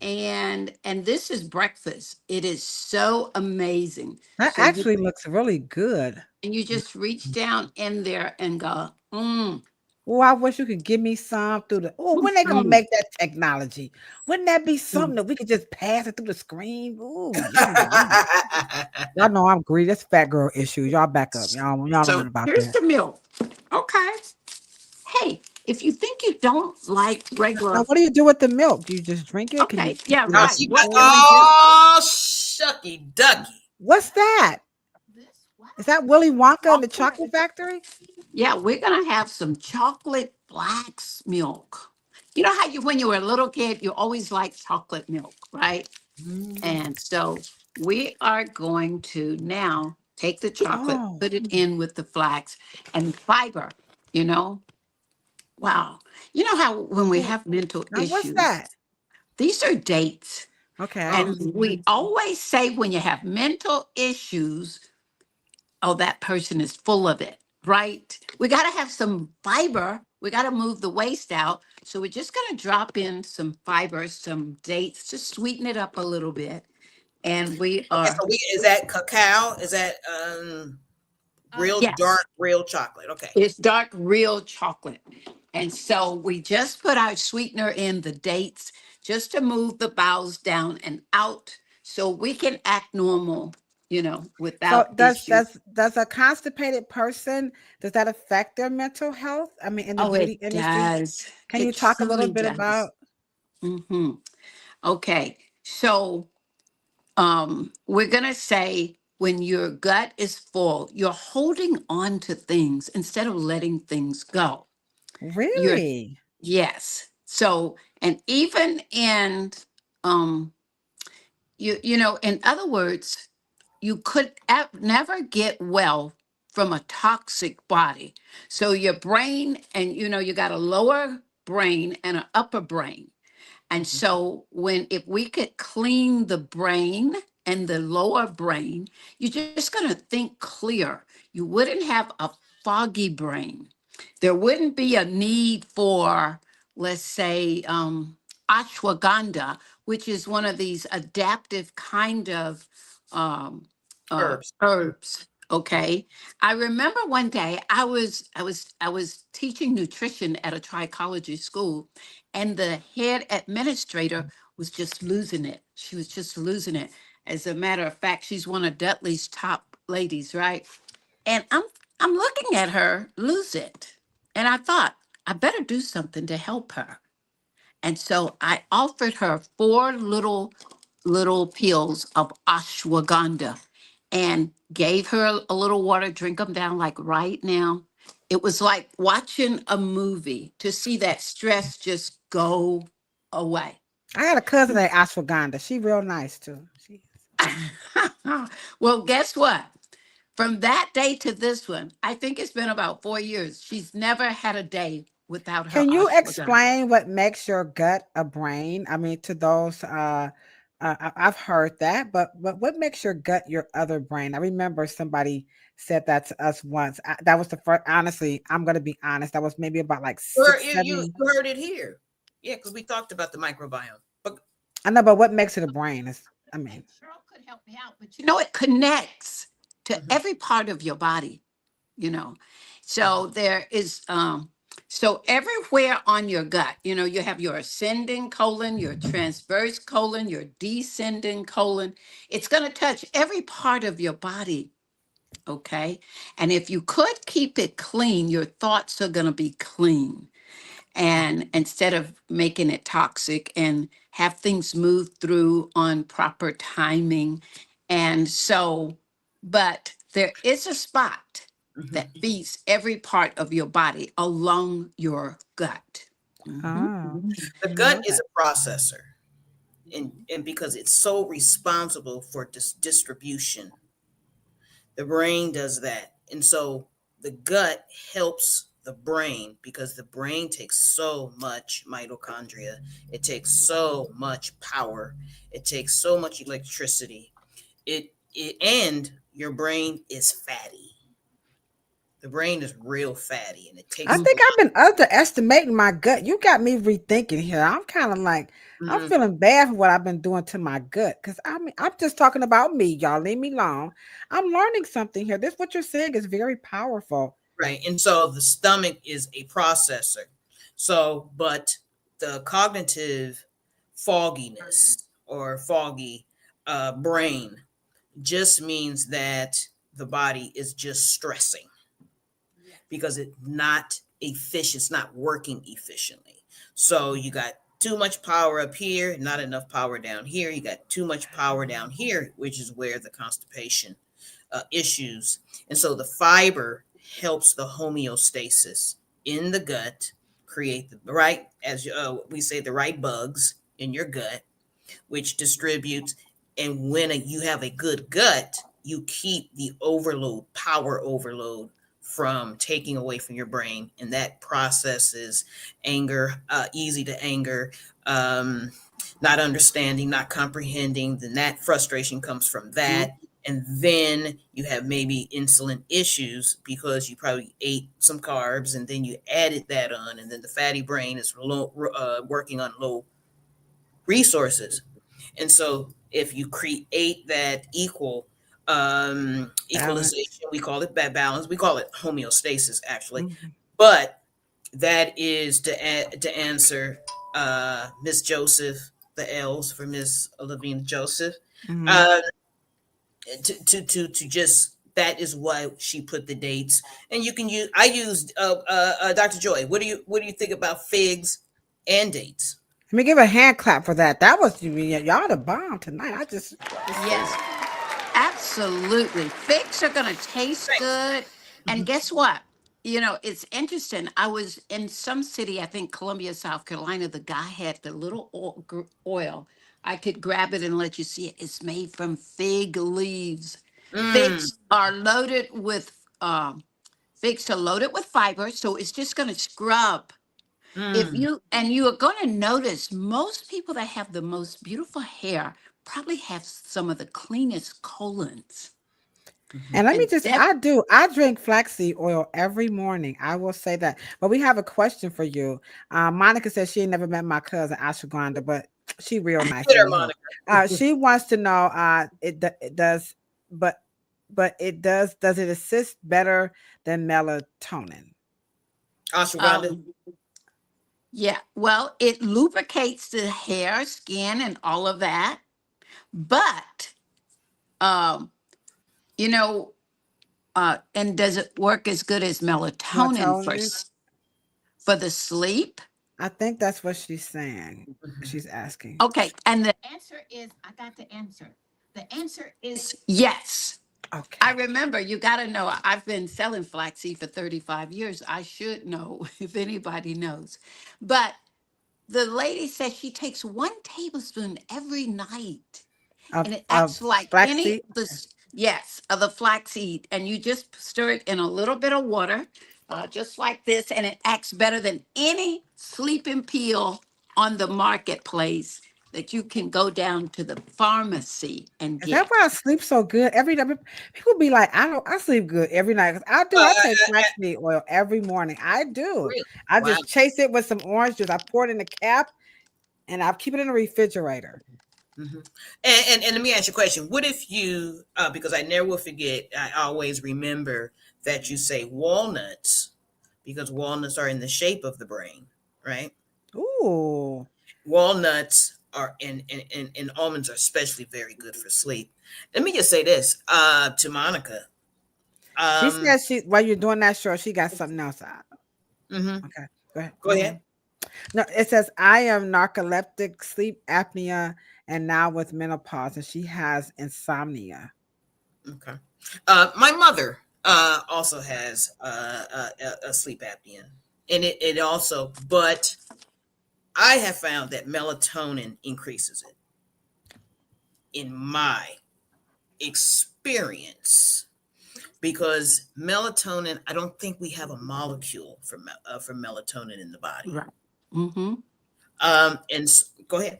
And this is breakfast. It is so amazing. That So you actually looks really good. and you just reach down in there and go, mm, Oh, I wish you could give me some through the. Oh, when they gonna mm, make that technology? Wouldn't that be mm. something that we could just pass it through the screen? Ooh, yummy, yummy. Y'all know I'm greedy. That's fat girl issues. Y'all back up. Y'all don't know So about here's that. the milk. Okay. Hey, if you think you don't like Now, regular, what do you do with the milk? Do you just drink it? Can you okay, yeah, Oh, right. she pour got, What it can in? we do? oh, shucky ducky. What's that? This what? Is that Willy Wonka and the Chocolate Factory? Yeah, we're gonna have some chocolate flax milk. You know how you, when you were a little kid, you always liked chocolate milk, right? And so we are going to now take the chocolate, Oh, put it in with the flax and fiber, you know? Wow. You know how when we oh, have mental now what's issues, that? these are dates. Okay. Oh, And we always say when you have mental issues, oh, that person is full of it, right? We got to have some fiber. We got to move the waste out. So we're just going to drop in some fiber, some dates to sweeten it up a little bit. And we okay. are, So is that cacao? Is that real yes, dark, real chocolate? Okay. it's dark, real chocolate. And so we just put our sweetener in the dates just to move the bowels down and out so we can act normal, So without does issue. does does a constipated person, does that affect their mental health? I mean, in the Oh, beauty it industry, does. can you It talk a little truly bit does. about? Hmm. Okay. So we're going to say when your gut is full, you're holding on to things instead of letting things go. You're, Really? yes. So, and even in, um, in other words, you could never get well from a toxic body. So your brain, and you got a lower brain and an upper brain. And so if we could clean the brain and the lower brain, you're just going to think clear. You wouldn't have a foggy brain. There wouldn't be a need for, let's say, ashwagandha, which is one of these adaptive kind of um, Herbs. herbs. Okay, I remember one day I was teaching nutrition at a trichology school, and the head administrator was just losing it. She was just losing it. As a matter of fact, she's one of Dudley's top ladies, right? And I'm looking at her lose it. And I thought, I better do something to help her. And so I offered her four little pills of ashwagandha and gave her a little water, drink them down like right now. It was like watching a movie to see that stress just go away. I got a cousin named Ashwagandha. She real nice too. She, Well, guess what? From that day to this one, I think it's been about 4 years. She's never had a day without her can you ashwagandha. explain what makes your gut a brain? I mean, to those, I've heard that, but what makes your gut your other brain? I remember somebody said that to us once. That was the first. Honestly, I'm gonna be honest. That was maybe about like six, You 7. heard it here. Yeah, because we talked about the microbiome. But I know, but what makes it a brain is, I mean, Cheryl could help me out, but it connects to mhm, every part of your body, you know. So mhm. there is so everywhere on your gut, you have your ascending colon, your transverse colon, your descending colon. It's going to touch every part of your body, okay? And if you could keep it clean, your thoughts are going to be clean, and instead of making it toxic, and have things move through on proper timing. And so, but there is a spot that Mhm. feeds every part of your body along your gut. Mhm. oh, The I didn't gut know is that. a processor, and because it's so responsible for distribution, the brain does that, and so the gut helps the brain, because the brain takes so much mitochondria, it takes so much power, it takes so much electricity. It and your brain is fatty. The brain is real fatty, and it I takes think I've been underestimating my gut. You got me rethinking here. I'm kind of like, I'm Mhm. feeling bad for what I've been doing to my gut. Because I'm just talking about me. Y'all leave me alone. I'm learning something here. This what you're saying is very powerful. Right. And so the stomach is a processor. So, but the cognitive fogginess or foggy brain just means that the body is just stressing because it's not efficient, it's not working efficiently. So you got too much power up here, not enough power down here. You got too much power down here, which is where the constipation issues. And so the fiber helps the homeostasis in the gut, create the right, as we say, the right bugs in your gut, which distributes. And when you have a good gut, you keep the overload, power overload, from taking away from your brain. And that processes anger, easy to anger, not understanding, not comprehending. Then that frustration comes from that. And then you have maybe insulin issues because you probably ate some carbs and then you added that on. And then the fatty brain is working on low resources. And so if you create that Balance. equalization, we call it that balance, we call it homeostasis actually, Mhm. but that is to answer Miss Joseph, the L's for Miss Lavina Joseph, Mhm. uh, to just, that is why she put the dates. And you can use, I used Dr. Joy, what do you think about figs and dates? Let me give a hand clap for that. That was y'all the bomb tonight. I just saying. Yes, absolutely. Figs are going to taste Thanks. good. And Mhm. guess what? You know, it's interesting. I was in some city, I think Columbia, South Carolina. The guy had the little oil. I could grab it and let you see it. It's made from fig leaves. Mm, Figs are loaded with figs are loaded with fiber, so it's just going to scrub. If mm. you and you are going to notice, most people that have the most beautiful hair probably have some of the cleanest colons. Mhm. And let me And just, that I drink flaxseed oil every morning. I will say that. But we have a question for you. Monica says she ain't never met my cousin Ashwagandha, but she real nice Get her, anyhow. Monica. She wants to know, it does, but does it assist better than melatonin? Ashwagandha. um yeah, well, it lubricates the hair, skin, and all of that. But um, you know, and does it work as good as melatonin Melatonin? for the sleep? I think that's what she's saying. Mhm. She's asking. Okay, and the answer is I got the answer. The answer is yes. I Okay. remember, you got to know, I've been selling flaxseed for 35 years. I should know if anybody knows. But the lady says she takes 1 tablespoon every night, and it Of acts like any of flaxseed? the yes, of the flaxseed, and you just stir it in a little bit of water, just like this, and it acts better than any sleeping pill on the marketplace that you can go down to the pharmacy and Is that get. why I sleep so good every night? People be like, I sleep good every night. 'Cause I do. I take Uh, flaxseed oil every morning. I do. really? I Wow. just chase it with some orange juice. I pour it in the cap and I keep it in the refrigerator. Mhm. And let me ask you a question. What if you, because I never will forget, I always remember that you say walnuts because walnuts are in the shape of the brain, right? Ooh. Walnuts are, and almonds are especially very good for sleep. Let me just say this to Monica. She Um, says while you're doing that, sure, she got something else out. mhm. Okay. Go ahead. Go ahead. No, it says I am narcoleptic, sleep apnea, and now with menopause, and she has insomnia. Okay. My mother also has a sleep apnea, and it also, but I have found that melatonin increases it in my experience because melatonin, I don't think we have a molecule for melatonin in the body. Right. Mm-hmm. Go ahead.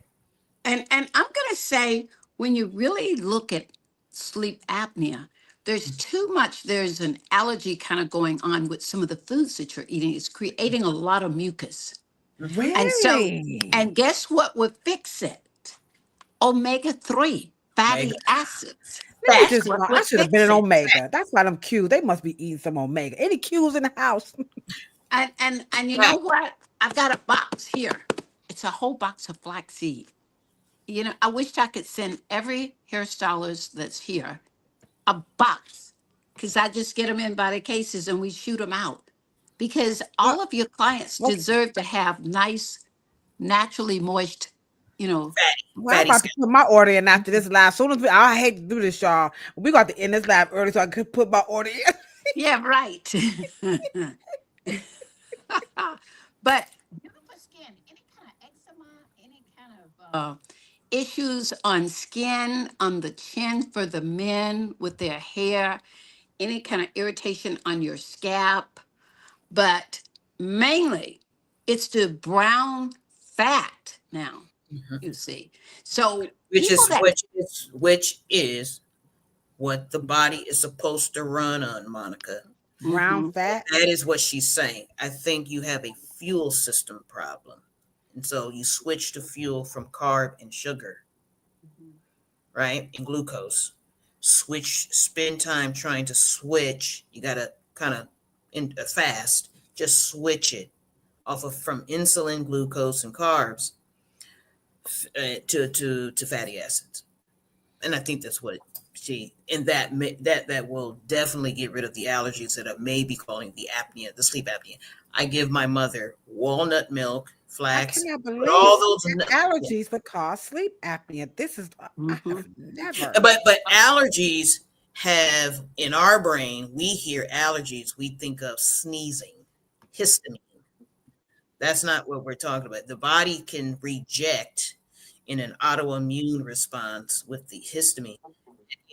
And I'm going to say, when you really look at sleep apnea, there's an allergy kind of going on with some of the foods that you're eating. It's creating a lot of mucus. And so, Really? and guess what would fix it? Omega-3 fatty Omega. acids. Let me That's just what know. I would should have been fix an it. omega. That's why them Qs. They must be eating some omega. Any Qs in the house? And you know what? I've got a box here. It's a whole box of flaxseed. You know, I wish I could send every hairstylist that's here a box, because I just get them in by the cases and we shoot them out. Because Well, all of your clients well, deserve to have nice, naturally moist, you know. I'm Fatty about to scale. put my order in after this live. Soon as I hate to do this, y'all. We got to end this live early so I could put my order in. Yeah, right. But beautiful skin, any kind of eczema, any kind of issues on skin, on the chin for the men with their hair, any kind of irritation on your scalp, but mainly it's the brown fat now, Mhm. you see. So Which people is that, which is what the body is supposed to run on, Monica. Brown Mhm. fat. That is what she's saying. I think you have a fuel system problem. And so you switch to fuel from carb and sugar, right? And glucose. Spend time trying to switch. You got to kind of fast, just switch it off of from insulin, glucose, and carbs to fatty acids. And I think that's what that will definitely get rid of the allergies that are maybe causing the sleep apnea. I give my mother walnut milk, I flax, cannot but believe all those allergies would cause sleep apnea. This is I Mhm. have never. but allergies have in our brain, we hear allergies, we think of sneezing, histamine. That's not what we're talking about. The body can reject in an autoimmune response with the histamine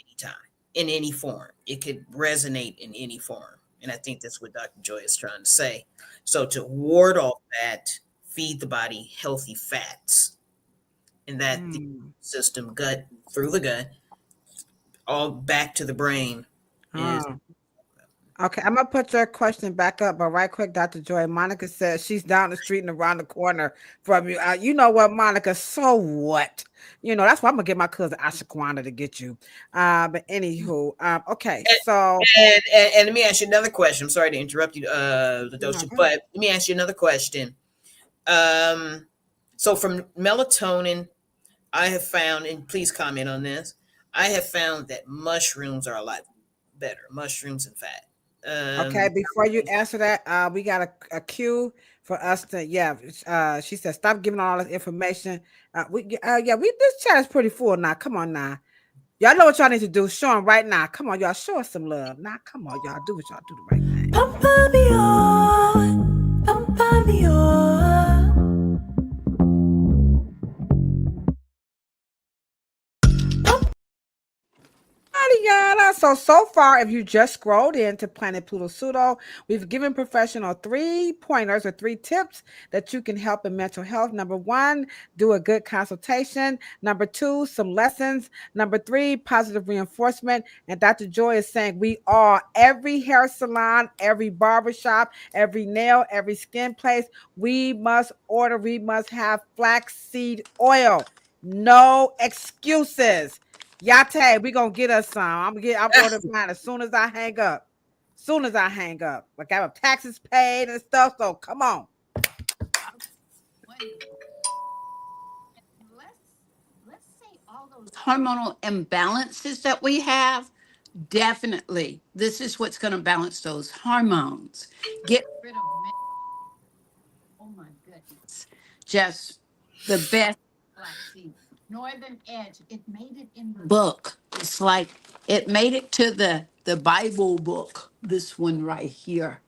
anytime, in any form. It could resonate in any form. And I think that's what Dr. Joy is trying to say. So to ward off that, feed the body healthy fats, and that the Mm. system gut through the gut, all back to the brain is Oh. Okay, I'm gonna put your question back up, but right quick, Dr. Joy. Monica says she's down the street and around the corner from you. You know what, Monica? So what? You know that's why I'm gonna get my cousin Ashaquana to get you. But anywho, okay, and, so and let me ask you another question. I'm sorry to interrupt you, no, Ladosha, go ahead. but let me ask you another question. Um, so from melatonin, I have found, and please comment on this, I have found that mushrooms are a lot better, mushrooms and fat. Okay, Um, before you answer that, we got a cue for us to yeah. She said stop giving all this information. Yeah, we this chat is pretty full now. Come on now. Y'all know what y'all need to do. Show them right now. Come on, y'all. Show us some love. Now, come on, y'all. Do what y'all do the right thing. Pampa me on, pampa me on. Alrighty, y'all. So far, if you just scrolled into Planet Pluto Pseudo, we've given professional 3 pointers or 3 tips that you can help in mental health. Number 1, do a good consultation. Number 2, some lessons. Number 3, positive reinforcement. And Dr. Joy is saying every hair salon, every barbershop, every nail, every skin place, we must have flaxseed oil. No excuses. Yate, we gonna get us some. I'm ordering mine as soon as I hang up. Soon as I hang up. Like I have taxes paid and stuff. So come on. Let's say all those hormonal imbalances that we have. Definitely, this is what's going to balance those hormones. Get rid of. Oh my goodness, just the best flaxseed. Northern Edge. It made it in the book. It's like it made it to the Bible book. This one right here.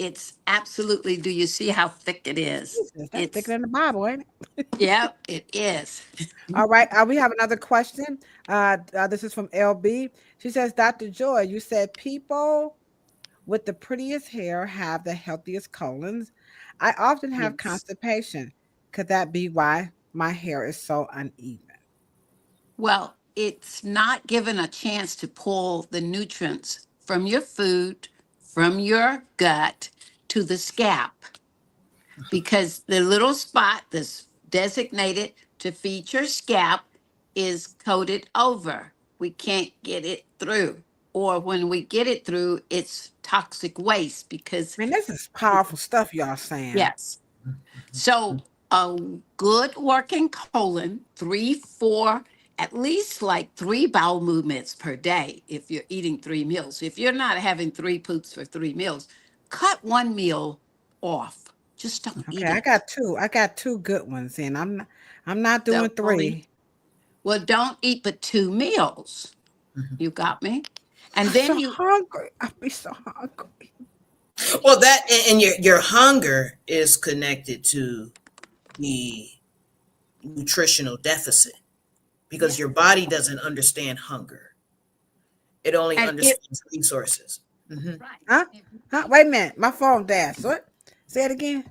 It's absolutely, do you see how thick it is? Jesus, that's thicker It's, than the Bible, ain't it? yep, it is. All right. We have another question. This is from LB. She says, Dr. Joy, you said people with the prettiest hair have the healthiest colons. I often have Yes. constipation. Could that be why my hair is so uneven? Well, it's not given a chance to pull the nutrients from your food, from your gut to the scalp, because the little spot that's designated to feed your scalp is coated over. We can't get it through. Or when we get it through, it's toxic waste because, Man, this is powerful stuff y'all saying. yes. So a good working colon, 3, 4, at least like 3 bowel movements per day if you're eating 3 meals. If you're not having 3 poops for 3 meals, cut 1 meal off. Just don't Okay, eat I it. got two. I got two good ones in. I'm not doing So only, three. well, don't eat but 2 meals. Mhm. You got me? And I'm so then you, hungry. I'll be so hungry. Well, that and your hunger is connected to the nutritional deficit because your yes. body doesn't understand hunger. It only And it, understands resources. right. Huh? Huh? Wait a minute. My phone dashed. What? Say it again.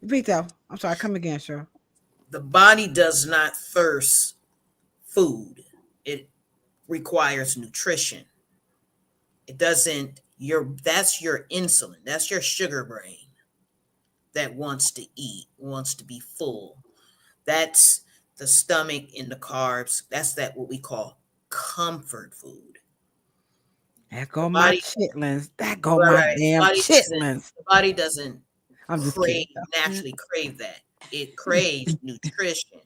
Repeat that. I'm sorry. Come again, Cheryl. The body does not thirst food. It requires nutrition. It doesn't your that's your insulin. That's your sugar brain that wants to eat, wants to be full. That's the stomach and the carbs. That's that what we call comfort food. That The go my body, chitlins. That go my right? damn chitlins. The body doesn't I'm just kidding. crave naturally crave that. It craves nutrition,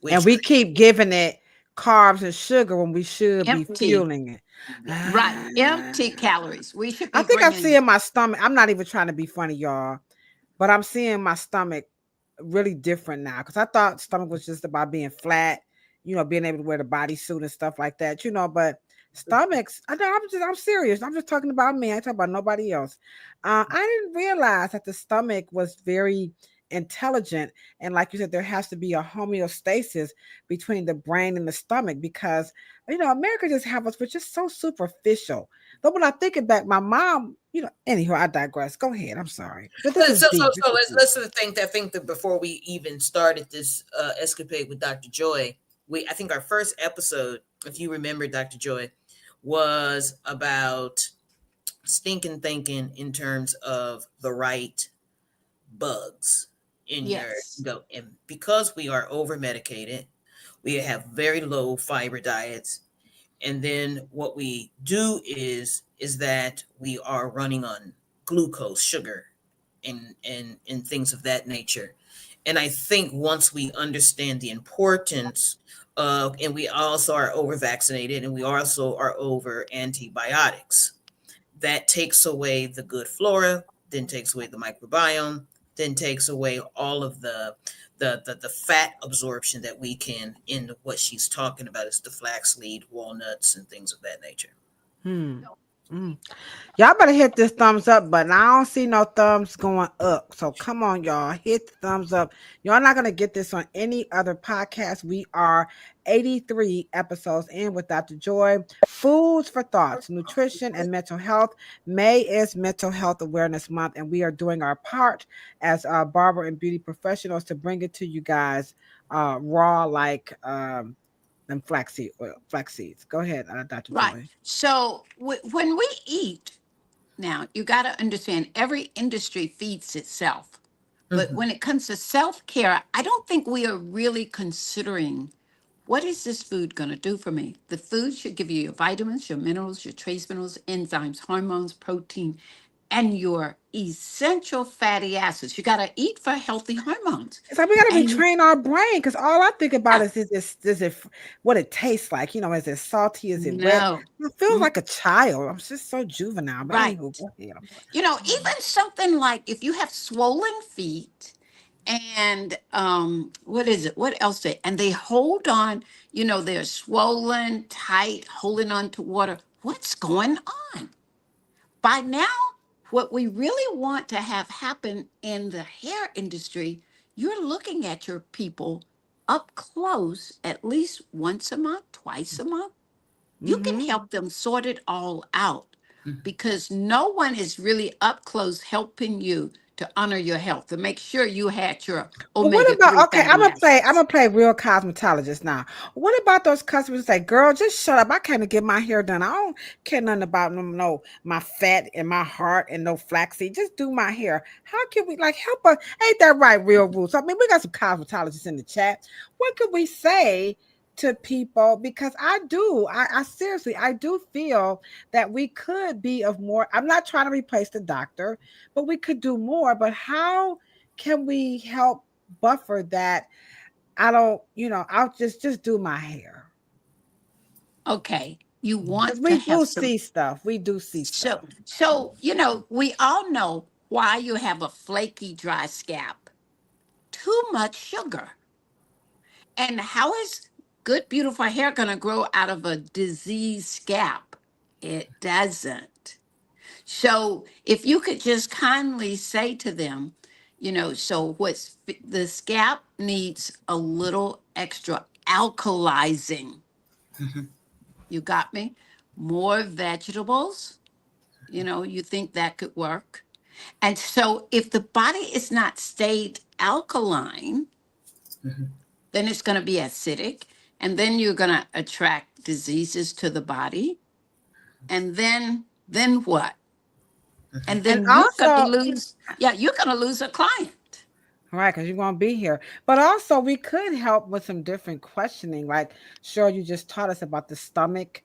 And which we keep giving it carbs and sugar when we should be Empty, fueling it. right. Ah. Empty calories. We should I be think I'm bringing, seeing my stomach. I'm not even trying to be funny, y'all, but I'm seeing my stomach really different now because I thought stomach was just about being flat, being able to wear the bodysuit and stuff like that, but stomachs, I know I'm serious. I'm just talking about me. I talk about nobody else. I didn't realize that the stomach was very intelligent. And like you said, there has to be a homeostasis between the brain and the stomach because America just have us, but just so superficial. But when I think it back, my mom, anywho, I digress. Go ahead. I'm sorry. But this is deep. This is deep. let's think. I think that before we even started this escapade with Dr. Joy, I think our first episode, if you remember, Dr. Joy, was about stinking thinking in terms of the right bugs in your yes. go. And because we are over medicated, we have very low fiber diets. And then what we do is that we are running on glucose, sugar, and things of that nature. And I think once we understand the importance of, and we also are over vaccinated, and we also are over antibiotics, that takes away the good flora, then takes away the microbiome, then takes away all of the fat absorption that we can in what she's talking about is the flaxseed, walnuts, and things of that nature. Hmm. Mm. Y'all better hit this thumbs up button. I don't see no thumbs going up. So come on, y'all. Hit the thumbs up. Y'all not going to get this on any other podcast. We are 83 episodes in with Dr. Joy. Foods for thoughts, nutrition, and mental health. May is Mental Health Awareness Month, and we are doing our part as barber and beauty professionals to bring it to you guys raw like them flax seeds. Go ahead, Dr. Right. Joy. So when we eat, now you got to understand every industry feeds itself. But Mhm. when it comes to self care, I don't think we are really considering what is this food going to do for me? The food should give you your vitamins, your minerals, your trace minerals, enzymes, hormones, protein, and your essential fatty acids. You got to eat for healthy hormones. It's like we gotta And retrain our brain because all I think about yeah, is it what it tastes like? Is it salty? Is it wet? no. It feels Mm, like a child. I'm just so juvenile. But right. anywho, go ahead. I'm sorry. Even something like if you have swollen feet and what is it? What else and they hold on, they're swollen, tight, holding on to water. What's going on? By now, what we really want to have happen in the hair industry, you're looking at your people up close at least once a month, twice a month. You can Mm-hmm. help them sort it all out Mhm. because no one is really up close helping you to honor your health, to make sure you had your Well, what omega 3 about okay? I'm fatty gonna play. I'm acids. gonna play real cosmetologist now. What about those customers that say, "Girl, just shut up. I can't get my hair done. I don't care nothing about no my fat and my heart and no flaxseed. Just do my hair." How can we like help us? Ain't that right? Real rules. I mean, we got some cosmetologists in the chat. What could we say to people? Because I seriously, I do feel that we could be of more. I'm not trying to replace the doctor, but we could do more. But how can we help buffer that? I don't, I'll just do my hair. Okay, you Because want to we have do some. see stuff. We do see So, stuff. we all know why you have a flaky, dry scalp. Too much sugar. And how is good, beautiful hair going to grow out of a diseased scalp? It doesn't. So, if you could just kindly say to them, the scalp needs a little extra alkalizing. Mhm. You got me? More vegetables, you think that could work. And so, if the body is not stayed alkaline, Mhm. then it's going to be acidic. And then you're going to attract diseases to the body. And then what? Mhm. And And then also, you're going to lose a client. right, because you're gonna be here. But also we could help with some different questioning. Like, sure, you just taught us about the stomach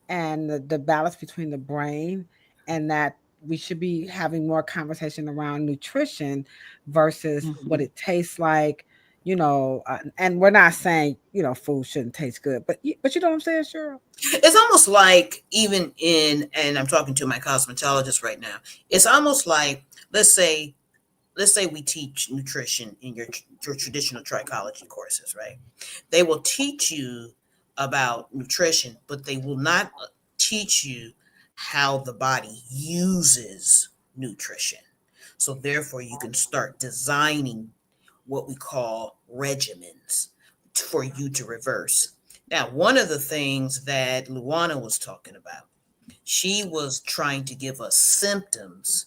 and the balance between the brain, and that we should be having more conversation around nutrition versus what Mhm. it tastes like. And we're not saying food shouldn't taste good, but you know what I'm saying, Cheryl? It's almost like even and I'm talking to my cosmetologist right now. It's almost like let's say let's say we teach nutrition in your traditional trichology courses, right? They will teach you about nutrition, but they will not teach you how the body uses nutrition. So therefore, you can start designing what we call regimens for you to reverse. Now, one of the things that Luana was talking about, she was trying to give us symptoms.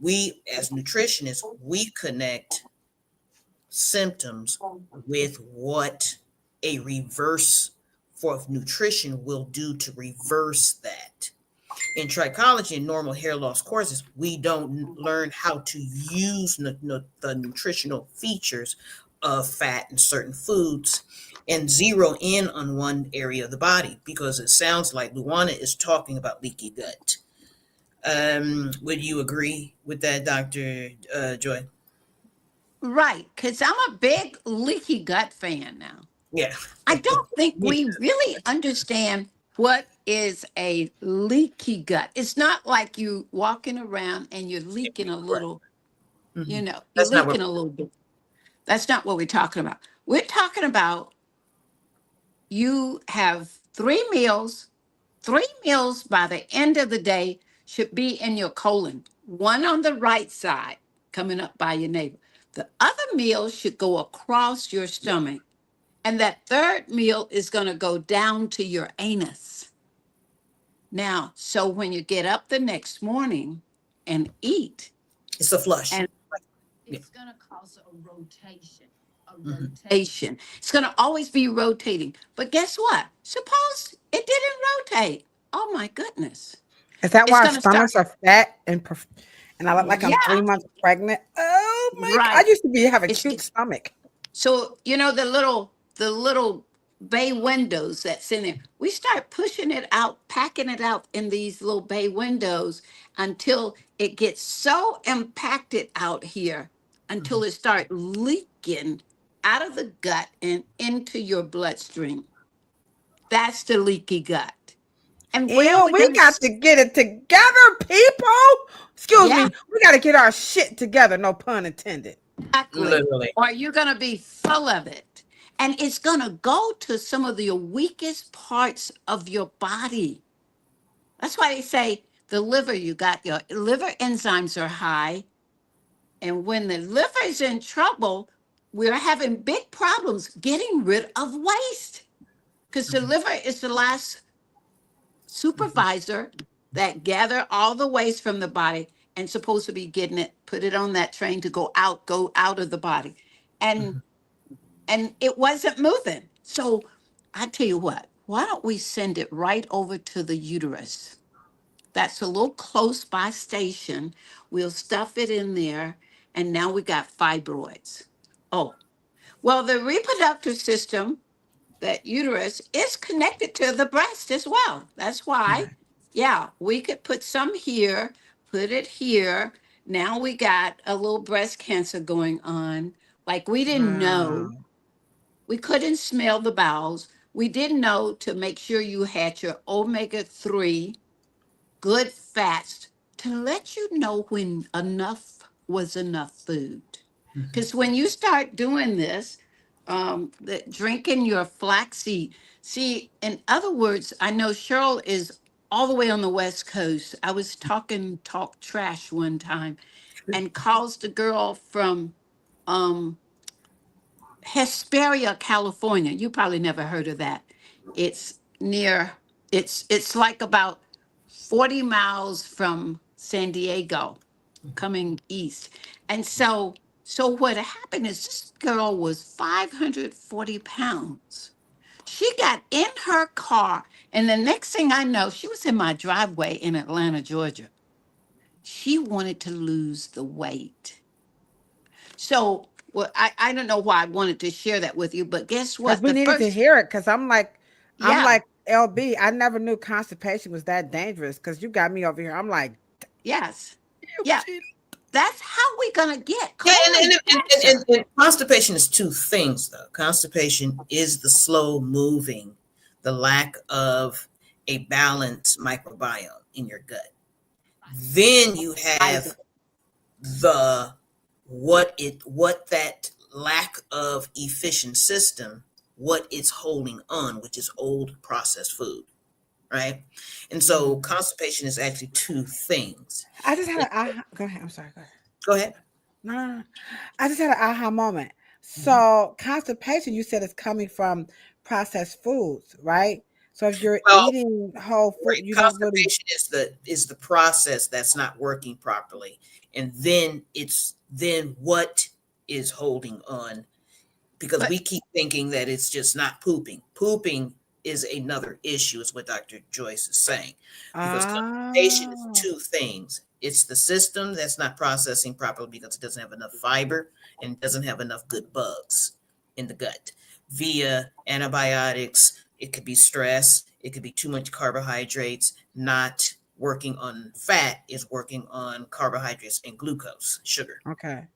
We, as nutritionists, we connect symptoms with what a reverse for nutrition will do to reverse that. In trichology and normal hair loss courses, we don't learn how to use the nutritional features of fat in certain foods and zero in on one area of the body because it sounds like Luana is talking about leaky gut. Would you agree with that, Dr. Joy? Right. Because I'm a big leaky gut fan now. Yeah. I don't think Me we really understand what is a leaky gut. It's not like you walking around and you're too. leaking a Right. little, Mhm. you're That's not what. leaking a little bit. That's not what we're talking about. We're talking about you have three meals by the end of the day should be in your colon, one on the right side coming up by your navel. The other meal should go across your stomach. And that third meal is going to go down to your anus. Now, so when you get up the next morning and eat, It's a flush. and Yeah. it's going to cause a rotation. A Mhm. rotation. It's going to always be rotating. But guess what? Suppose it didn't rotate. Oh my goodness. Is that why It's our going to start. stomachs are fat and I look like I'm Yeah, 3 months pregnant? Oh my! I right. used to have a It's cute stomach. So the little bay windows that's in there. We start pushing it out, packing it out in these little bay windows until it gets so impacted out here until Mhm. it start leaking out of the gut and into your bloodstream. That's the leaky gut. And where are Ew, we we going got to? to get it together, people. Excuse Yeah, me. We got to get our shit together. No pun intended. exactly. Literally. Or you're going to be full of it. And it's going to go to some of the weakest parts of your body. That's why they say the liver, you got your liver enzymes are high. And when the liver is in trouble, we're having big problems getting rid of waste because the liver is the last supervisor that gather all the waste from the body and supposed to be getting it, put it on that train to go out of the body. And it wasn't moving. So I tell you what, why don't we send it right over to the uterus? That's a little close by station. We'll stuff it in there, and now we got fibroids. Oh, well, the reproductive system, that uterus, is connected to the breast as well. That's why, Right. yeah, we could put some here, put it here. Now we got a little breast cancer going on. Like we didn't know, Wow. we couldn't smell the bowels. We didn't know to make sure you had your omega-3 good fats to let you know when enough was enough food. Because when you start doing this, drinking your flaxseed, see, in other words, I know Cheryl is all the way on the West Coast. I was talk trash one time and calls the girl from um, Hesperia, California. You probably never heard of that. It's near, it's like about 40 miles from San Diego coming east. And so what happened is this girl was 540 pounds. She got in her car, and the next thing I know, she was in my driveway in Atlanta, Georgia. She wanted to lose the weight. So, well, I don't know why I wanted to share that with you, but guess Because what? we The needed to first, hear it. Because I'm yeah, like LB. I never knew constipation was that dangerous. Because you got me over here. I'm like, yes, damn, yeah, Sheila. that's how we gonna get Yeah, colon cancer. and constipation is two things, though. Constipation is the slow moving, the lack of a balanced microbiome in your gut. Then you Isaac. have the what that lack of efficient system, what it's holding on, which is old processed food, right? And so Mhm. constipation is actually two things. I just had go ahead. I'm sorry. Go ahead. Go ahead. No, no, no. I just had an aha moment. Mhm. So constipation, you said, is coming from processed foods, right? So if you're Well, eating whole food, right. you don't really. Constipation is the process that's not working properly. And then it's then what is holding on, because But we keep thinking that it's just not pooping. Pooping is another issue, is what Dr. Joyce is saying. Because constipation is Oh, two things. It's the system that's not processing properly because it doesn't have enough fiber and doesn't have enough good bugs in the gut via antibiotics. It could be stress, it could be too much carbohydrates, not working on fat, is working on carbohydrates and glucose, sugar. okay.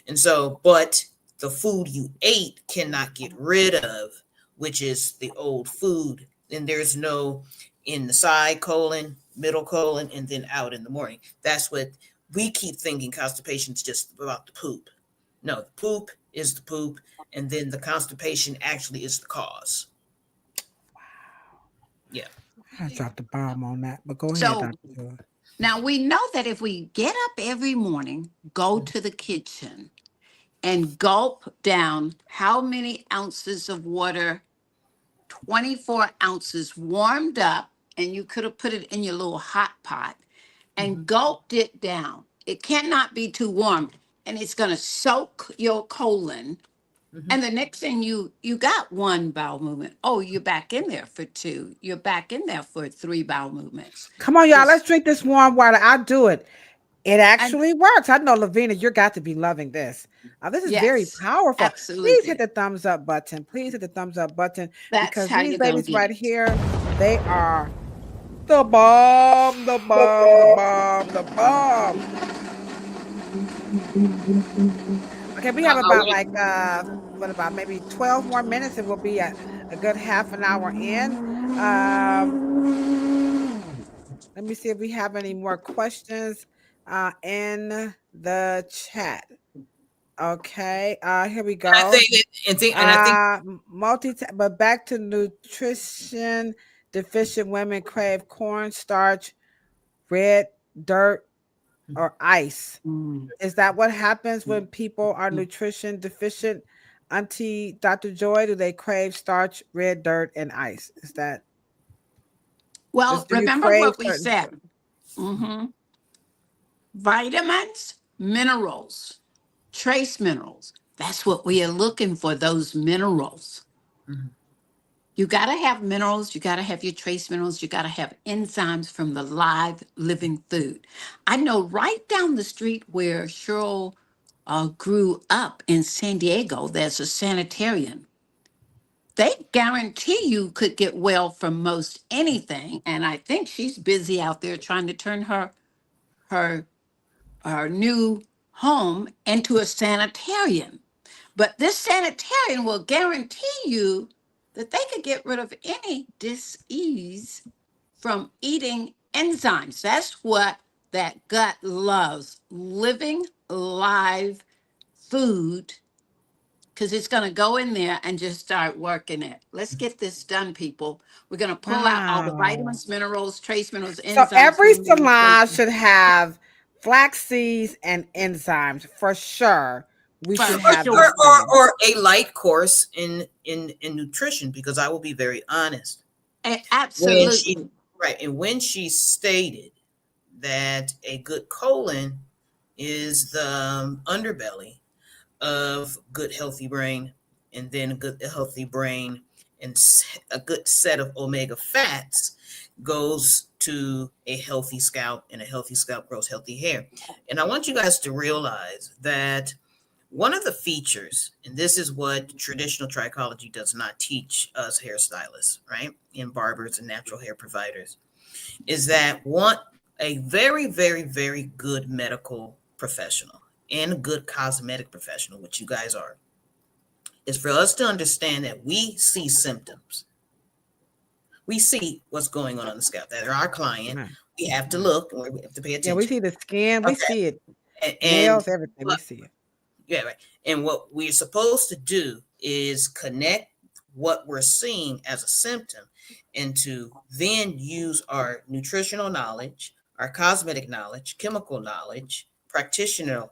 And so, but the food you ate cannot get rid of, which is the old food. And there's no in the side colon, middle colon, and then out in the morning. That's what we keep thinking constipation is just about the poop. No, the poop is the poop, and then the constipation actually is the cause. Yeah. I dropped the bomb on that, but go ahead, so Dr. Joy. now we know that if we get up every morning, go to the kitchen and gulp down how many ounces of water? 24 ounces warmed up, and you could have put it in your little hot pot and Mhm. gulped it down. It cannot be too warm, and it's going to soak your colon. Mhm. And the next thing you got one bowel movement. Oh, you're back in there for two. You're back in there for three bowel movements. Come on, y'all. Let's It's drink this warm water. I do it. It and actually works. I know, Lavina, you got to be loving this. This is very yes, powerful. Please hit absolutely. the thumbs up button. Please hit the thumbs up button That's because how these you're gonna ladies get right it. here, they are the bomb, the bomb, the bomb, the bomb. Okay, we have about like what about maybe 12 more minutes and we'll be a good half an hour in. Um, let me see if we have any more questions in the chat. Okay, here we I go. think, and I think But back to nutrition. Deficient women crave cornstarch red dirt or ice. Mm. Is that what happens when people are nutrition deficient? Auntie Dr. Joy, do they crave starch, red dirt, and ice? Is that Well, do you remember crave what we certain said. foods? hmm Vitamins, minerals, trace minerals. That's what we are looking for, those minerals. Mhm. You got to have minerals. You got to have your trace minerals. You got to have enzymes from the live living food. I know right down the street where Cheryl grew up in San Diego, there's a sanitarium. They guarantee you could get well from most anything. And I think she's busy out there trying to turn her, her new home into a sanitarium. But this sanitarian will guarantee you that they could get rid of any dis-ease from eating enzymes. That's what that gut loves, living live food, because it's going to go in there and just start working it. Let's get this done, people. We're going to pull out all the Wow. vitamins, minerals, trace minerals, So enzymes, every gluten, salon protein. should have flax seeds and enzymes for sure. We For should Or, have or, this sure. or, in. or a light course in nutrition, because I will be very honest. When she Absolutely. right, and when she stated that a good colon is the underbelly of good healthy brain, and then a good healthy brain and a good set of omega fats goes to a healthy scalp, and a healthy scalp grows healthy hair. And I want you guys to realize that one of the features, and this is what traditional trichology does not teach us hairstylists, right, and barbers and natural hair providers, is that one, a very, very, very good medical professional and a good cosmetic professional, which you guys are, is for us to understand that we see symptoms. We see what's going on the scalp. That are our client. Right. We have to look and we have to pay Yeah, we attention. see the skin, we Okay. see it. And Nails, everything, we what, see it. yeah, right. And what we're supposed to do is connect what we're seeing as a symptom and to then use our nutritional knowledge, our cosmetic knowledge, chemical knowledge, practitioner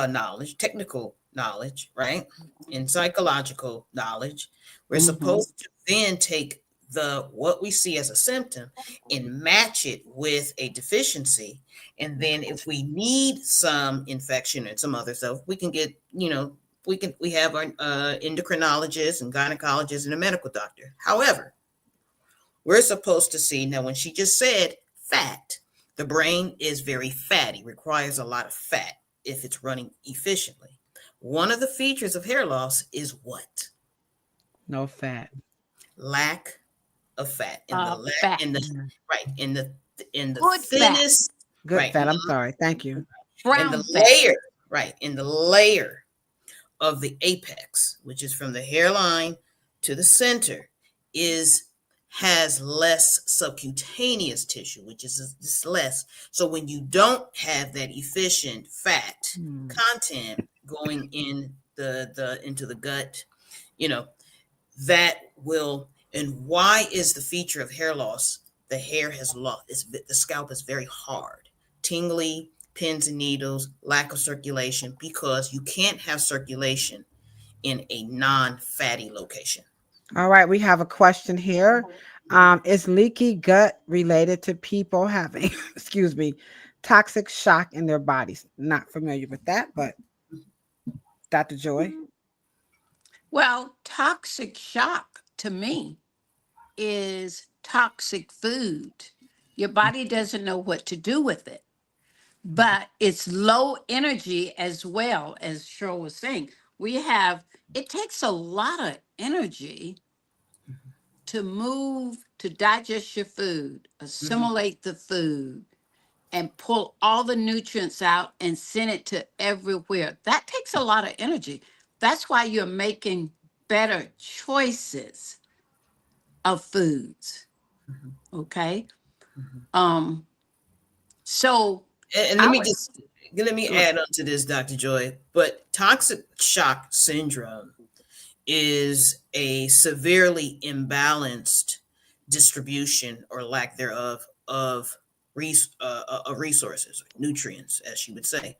knowledge, technical knowledge, right? And psychological knowledge. We're Mm-hmm. supposed to then take the what we see as a symptom and match it with a deficiency, and then if we need some infection and some other stuff, we can get, we have our endocrinologist and gynecologist and a medical doctor. However, we're supposed to see now when she just said fat, the brain is very fatty, requires a lot of fat if it's running efficiently. One of the features of hair loss is what? No fat. Lack of fat in the Fat. in the Mhm. right in the Good fat. thinnest, Good right, fat. I'm sorry. Thank you. in the Brown fat. layer, right, in the layer of the apex, which is from the hairline to the center, is has less subcutaneous tissue, which is less. So when you don't have that efficient fat Hmm. content going in the into the gut, you know, that will. And why is the feature of hair loss? The hair has lost. The scalp is very hard, tingly, pins and needles, lack of circulation, because you can't have circulation in a non-fatty location. All right, we have a question here. Is leaky gut related to people having, excuse me, toxic shock in their bodies? Not familiar with that, but Dr. Joy. Well, toxic shock to me is toxic food. Your body doesn't know what to do with it, but it's low energy as well, as Cheryl was saying. It takes a lot of energy to move, to digest your food, Mhm. assimilate the food, and pull all the nutrients out and send it to everywhere. That takes a lot of energy. That's why you're making better choices of foods. Mhm. Okay. Mhm. Um, so And I would let me sure. add on to this, Dr. Joy. But toxic shock syndrome is a severely imbalanced distribution or lack thereof of resources, nutrients, as she would say.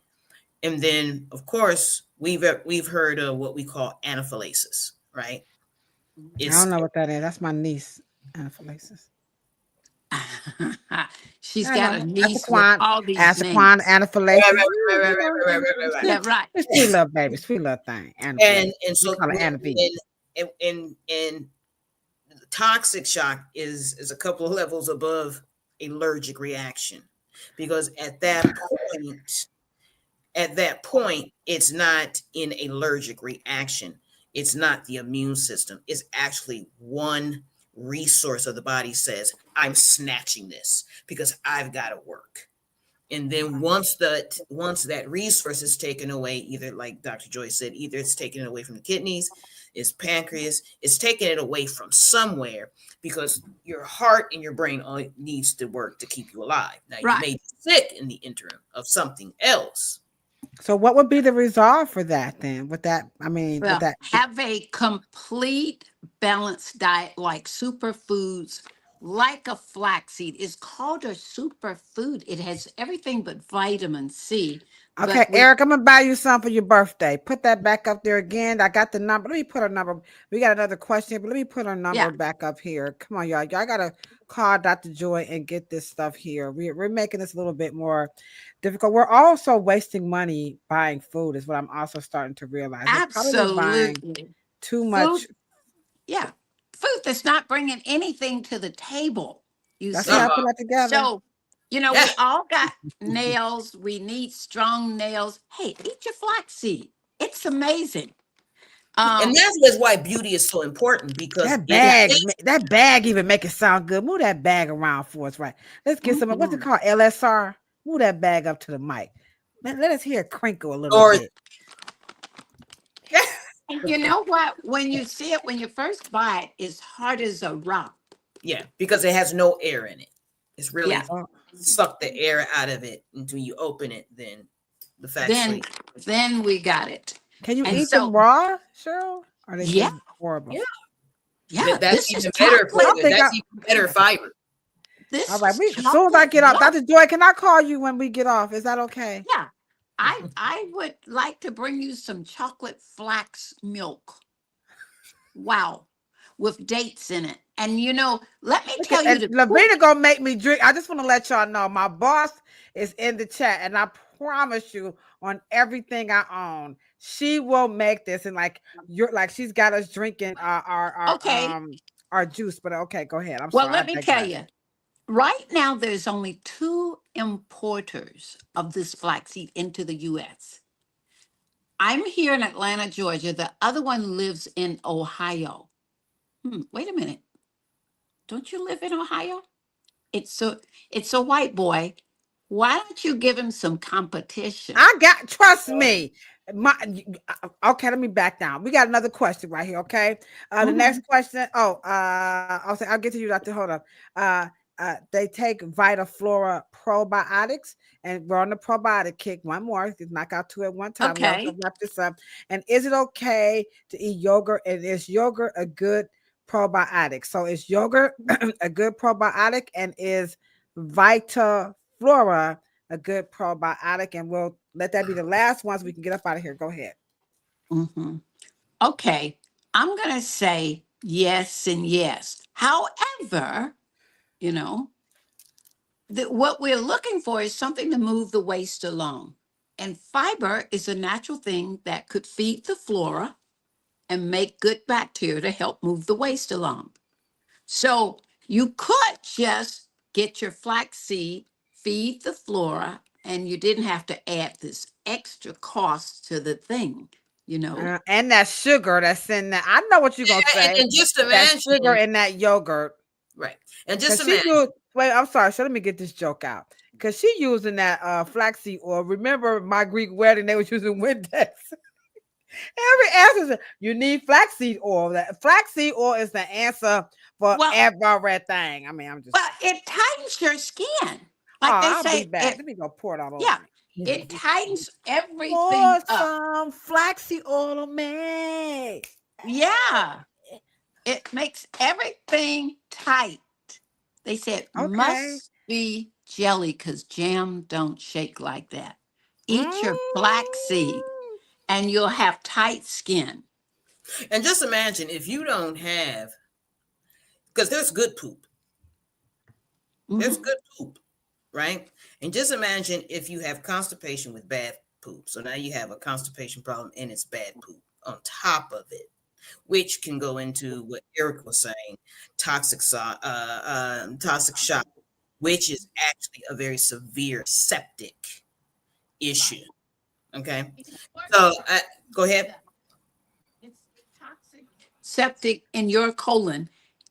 And then, of course, we've heard of what we call anaphylaxis, right? I don't It's know what that is. That's my niece, anaphylaxis. She's I got know. a niece with all these Asaquan, names. anaphylaxis. Yeah, right. Sweet little baby, sweet little thing. and Anaphylaxis. We so call it anaphylactic. in toxic shock is a couple of levels above allergic reaction, because at that point it's not an allergic reaction. It's not the immune system. It's actually one resource of the body says, I'm snatching this because I've got to work. And then once that resource is taken away, either like Dr. Joy said, either it's taken away from the kidneys, it's pancreas, it's taking it away from somewhere, because your heart and your brain all needs to work to keep you alive. Now you may be sick in the interim of something else. So what would be the resolve for that then? With that, I mean, Well, with that, have a complete balanced diet like superfoods, like a flaxseed. It's called a superfood. It has everything but vitamin C. okay, Eric, I'm gonna buy you some for your birthday. Put that back up there again. I got the number. Let me put a number. We got another question, but let me put a number back up here. Come on, y'all. Y'all gotta call Dr. Joy and get this stuff here. We're making this a little bit more difficult. We're also wasting money buying food, is what I'm also starting to realize. We're probably buying too much. Yeah, food that's not bringing anything to the table. That's how I put that together. So, we all got nails. We need strong nails. Hey, eat your flaxseed. It's amazing. And that's why beauty is so important, because that bag even make it sound good. Move that bag around for us, right? Let's get some. What's it called? LSR. Move that bag up to the mic. Let us hear it crinkle a little bit. And you know what? When you see it, when you first buy it, it's hard as a rock. Yeah, because it has no air in it. It's really suck the air out of it until you open it. Then the fact then we got it. Can you eat them raw, Cheryl? Are they horrible? Yeah, that's even better. That's even better fiber. All right, as soon as I get off, Dr. Joy, can I call you when we get off? Is that okay? Yeah. I would like to bring you some chocolate flax milk. Wow. With dates in it. And let me tell you, Lavina gonna make me drink. I just want to let y'all know my boss is in the chat, and I promise you, on everything I own, she will make this. And she's got us drinking our juice. But okay, go ahead. I'm sorry. Well, let me tell you. Right now, there's only 2 importers of this flaxseed into the U.S. I'm here in Atlanta, Georgia. The other one lives in Ohio. Wait a minute. Don't you live in Ohio? It's a white boy. Why don't you give him some competition? Trust me. Okay, let me back down. We got another question right here. Okay. The next question. I'll get to you, Doctor. Hold up. They take Vitaflora probiotics, and we're on the probiotic kick. One more, just knock out 2 at one time. Okay. We wrap this up. And is it okay to eat yogurt? And is yogurt a good probiotic? So is yogurt a good probiotic, and is Vitaflora a good probiotic? And we'll let that be the last one so we can get up out of here. Go ahead. Okay. I'm going to say yes and yes. However, what we're looking for is something to move the waste along. And fiber is a natural thing that could feed the flora and make good bacteria to help move the waste along. So you could just get your flaxseed, feed the flora, and you didn't have to add this extra cost to the thing, and that sugar that's in that. I know what you're going to say. And just imagine that sugar in that yogurt. Right. And just imagine. Wait, I'm sorry. So let me get this joke out. Because she using that flaxseed oil. Remember my Greek wedding, they was using Windex. Every answer, you need flaxseed oil. That flaxseed oil is the answer for everything. I mean, I'm just. Well, it tightens your skin. I'll be back. Let me go pour it all over. Yeah, it tightens everything pour up. Some flaxseed oil on me. Yeah, it makes everything tight. They said must be jelly because jam don't shake like that. Eat your flaxseed Mm. and you'll have tight skin. And just imagine if you don't have, because there's good poop. There's Mhm. good poop, right? And just imagine if you have constipation with bad poop. So now you have a constipation problem and it's bad poop on top of it, which can go into what Eric was saying, toxic shock, which is actually a very severe septic issue. Okay, so go ahead. It's toxic septic in your colon.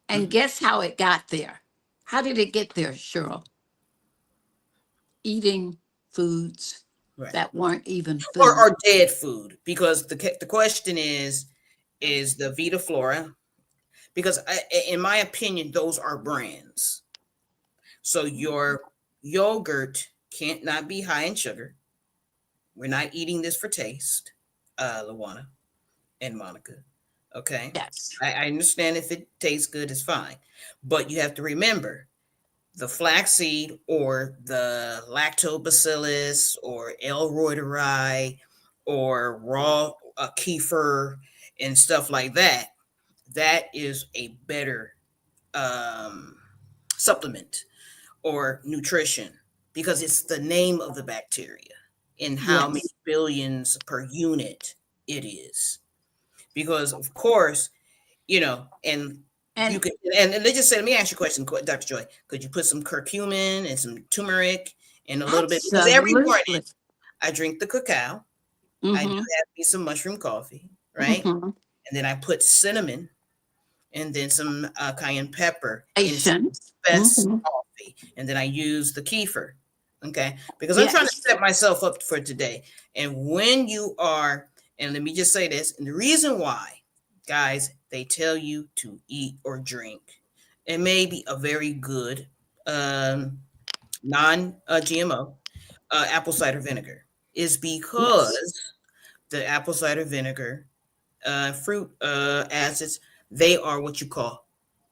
And Mhm. guess how it got there? How did it get there, Cheryl? Eating foods Right, that weren't even food. or dead food, because the question is the Vita Flora, because in my opinion, those are brands. So your yogurt can't not be high in sugar. We're not eating this for taste, Luana and Monica. Okay. Yes. I understand if it tastes good, it's fine. But you have to remember the flaxseed or the lactobacillus or L. reuteri or raw kefir and stuff like that. That is a better um, supplement or nutrition because it's the name of the bacteria and how many Yes. billions per unit it is. Because of course, and you And could, and they just said, let me ask you a question, Dr. Joy. Could you put some curcumin and some turmeric and a little bit? Because every morning absolutely. I drink the cacao. I do Mm-hmm. have me some mushroom coffee, right? Mm-hmm. And then I put cinnamon and then some cayenne pepper in Patience. best Mm-hmm. coffee, and then I use the kefir. Okay, because I'm trying to Yes. set myself up for today. And when you are, and let me just say this, and the reason why, guys, they tell you to eat or drink, and maybe a very good non-GMO apple cider vinegar, is Yes. because the apple cider vinegar fruit acids, they are what you call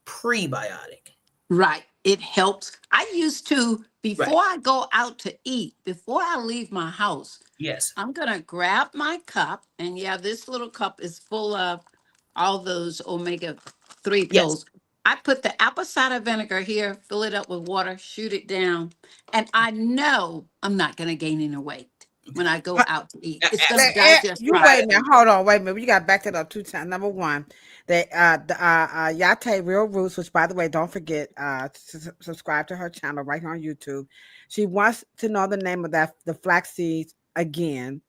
prebiotic. Right. It helps. I used to, Right. before I go out to eat, before I leave my house, Yes. I'm going to grab my cup. And yeah, this little cup is full of all those omega-3 Yes. pills. I put the apple cider vinegar here, fill it up with water, shoot it down. And I know I'm not going to gain any weight when I go out to eat. It's going to digest You wait a properly. minute. Hold on. Wait a minute. You got to back that up 2 times. Number one, the Yate Real Roots, which by the way, don't forget to subscribe to her channel right here on YouTube. She wants to know the name of the flax seeds again.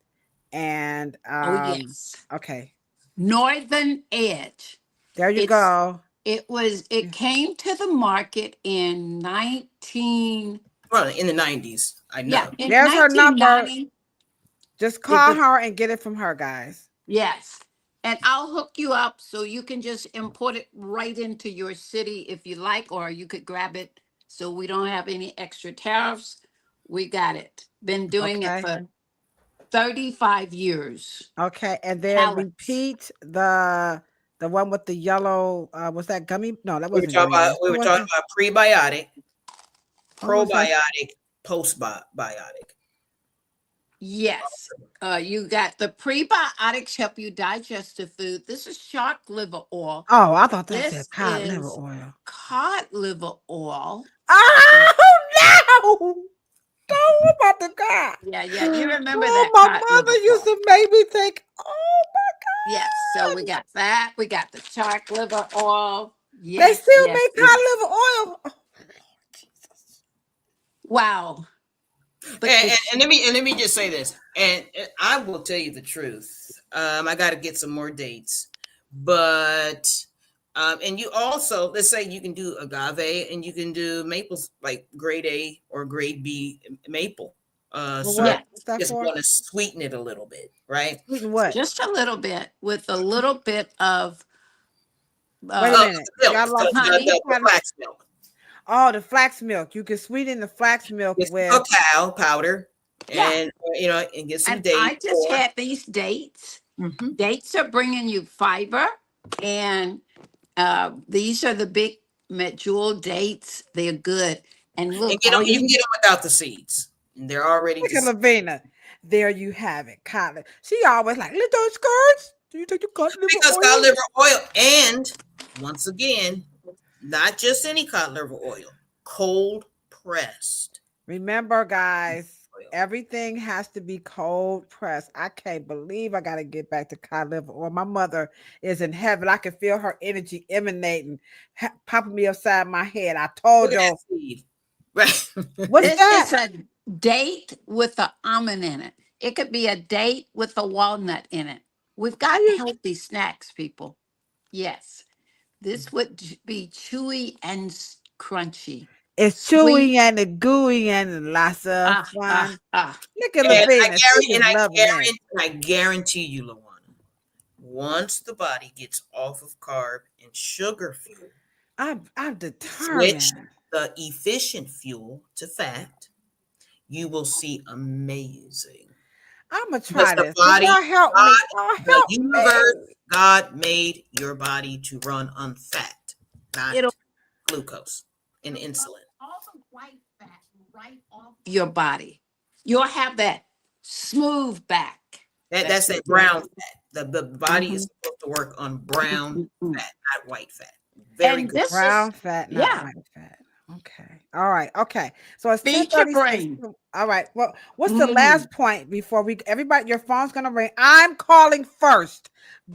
And Oh, yes. okay, Northern Edge. there you It's go. it came to the market in Well, in the 90s, I know. in There's her number. 1990. Just It call was, her and get it from her, guys. yes. And I'll hook you up so you can just import it right into your city if you like, or you could grab it so we don't have any extra tariffs. We got it. Been doing it Okay. for 35 years. Okay. And then Pallets. repeat the one with the yellow. Was that gummy? No, that We were wasn't talking gummy about bears. we What were was talking it? about prebiotic, What was that? probiotic, postbiotic. Yes. You got the prebiotics help you digest the food. This is shark liver oil. Oh, I thought that said This cod liver is oil. cod liver oil. Oh no! Oh, I'm about to cry. Yeah, yeah. You remember Oh, that my cod liver mother used oil. to make me think, oh Yes. So we my God. got that. We got the shark liver oil. They Yes, still yes, make cod yes. liver oil. Oh, Jesus. Wow. But And let me just say this, and I will tell you the truth. I got to get some more dates, but and you also, let's say you can do agave and you can do maples like grade A or grade B maple Well, syrup. yes, what's that Just for? want to sweeten it a little bit, right? Sweeten what? just a little bit with a little bit of Wait a uh, minute. Milk, Y'all lost me. honey. the flax milk. Oh, the flax milk. You can sweeten the flax milk Get some with. cacao powder, Yeah. and and get some And date I just or had these dates. Mhm. Dates are bringing you fiber, and these are the big jewel dates. They're good. And And look, get all them, you you can get them without the seeds. And they're already Look at just Lavina. There you have it. Cotton. She always like, little skirts. Do you take the cotton liver because oil? cod liver oil. And once again, not just any cod liver oil, cold pressed Remember, guys, oil. everything has to be cold pressed. I can't believe I got to get back to cod liver oil. My mother is in heaven. I can feel her energy emanating, popping me upside my head. I told Look at that y'all. seed. Right. What's it's that? a date with an almond in it. It could be a date with a walnut in it. We've How got you? healthy snacks, people. Yes. This would be chewy and crunchy. It's chewy Sweet. and the gooey and lots of Ah, ah, fun. ah. Look at And Lavina. She is loving this. I guarantee you, Luana, once the body gets off of carb and sugar fuel, I'm switch determined. the efficient fuel to fat, you will see amazing. I'm gonna Because try this. Can y'all help God, me? Y'all the help universe, me. God made your body to run on fat, not It'll glucose and insulin. all the white fat right off your body. You'll have that smooth back. That's That that brown fat. The body is Mhm. supposed to work on brown Mhm. fat, not white fat. Very And good. this is, Brown fat, not yeah, white fat. Okay. All right. Okay. So it's feed your 10:36. brain. All right. Well, what's the Mhm. last point before we everybody your phone's gonna ring? I'm calling first.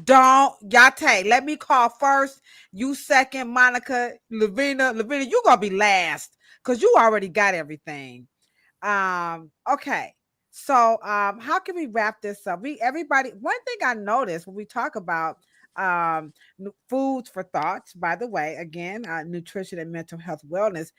Don't Yate. Let me call first. You second, Monica, Lavina, you gonna be last because you already got everything. Okay. So how can we wrap this up? We everybody one thing I noticed when we talk about foods for thoughts, by the way, again, nutrition and mental health wellness,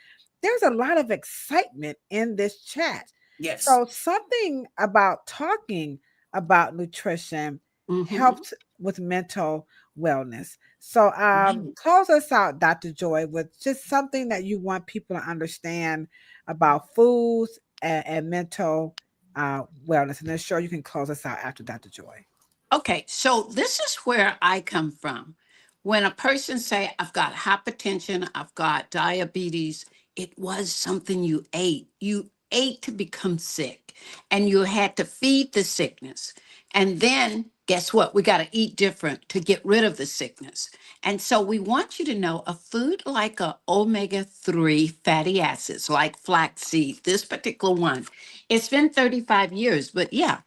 there's a lot of excitement in this chat. Yes. So something about talking about nutrition Mhm. helps with mental wellness. So Right. close us out, Dr. Joy, with just something that you want people to understand about foods and mental wellness. And then sure you can close us out after Dr. Joy. Okay, so this is where I come from. When a person say, I've got hypertension, I've got diabetes, it was something you ate. You ate to become sick and you had to feed the sickness. And then guess what? We got to eat different to get rid of the sickness. And so we want you to know a food like a omega-3 fatty acids, like flaxseed, this particular one, it's been 35 years, but yeah,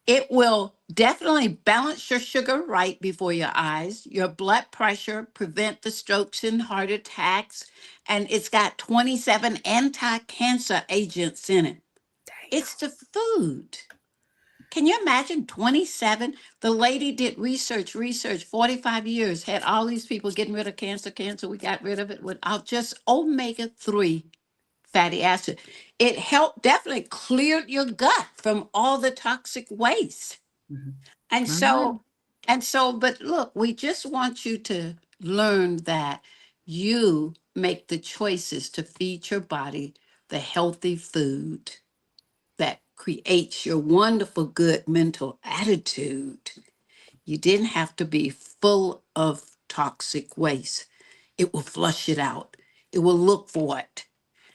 it will definitely balance your sugar right before your eyes, your blood pressure, prevent the strokes and heart attacks, and it's got 27 anti-cancer agents in it. It's the food. Can you imagine 27? The lady did research, 45 years, had all these people getting rid of cancer. We got rid of it without just omega-3 fatty acid. It helped definitely cleared your gut from all the toxic waste. Mhm. And Damn. so, but look, we just want you to learn that you make the choices to feed your body the healthy food that creates your wonderful, good mental attitude. You didn't have to be full of toxic waste. It will flush it out. It will look for it.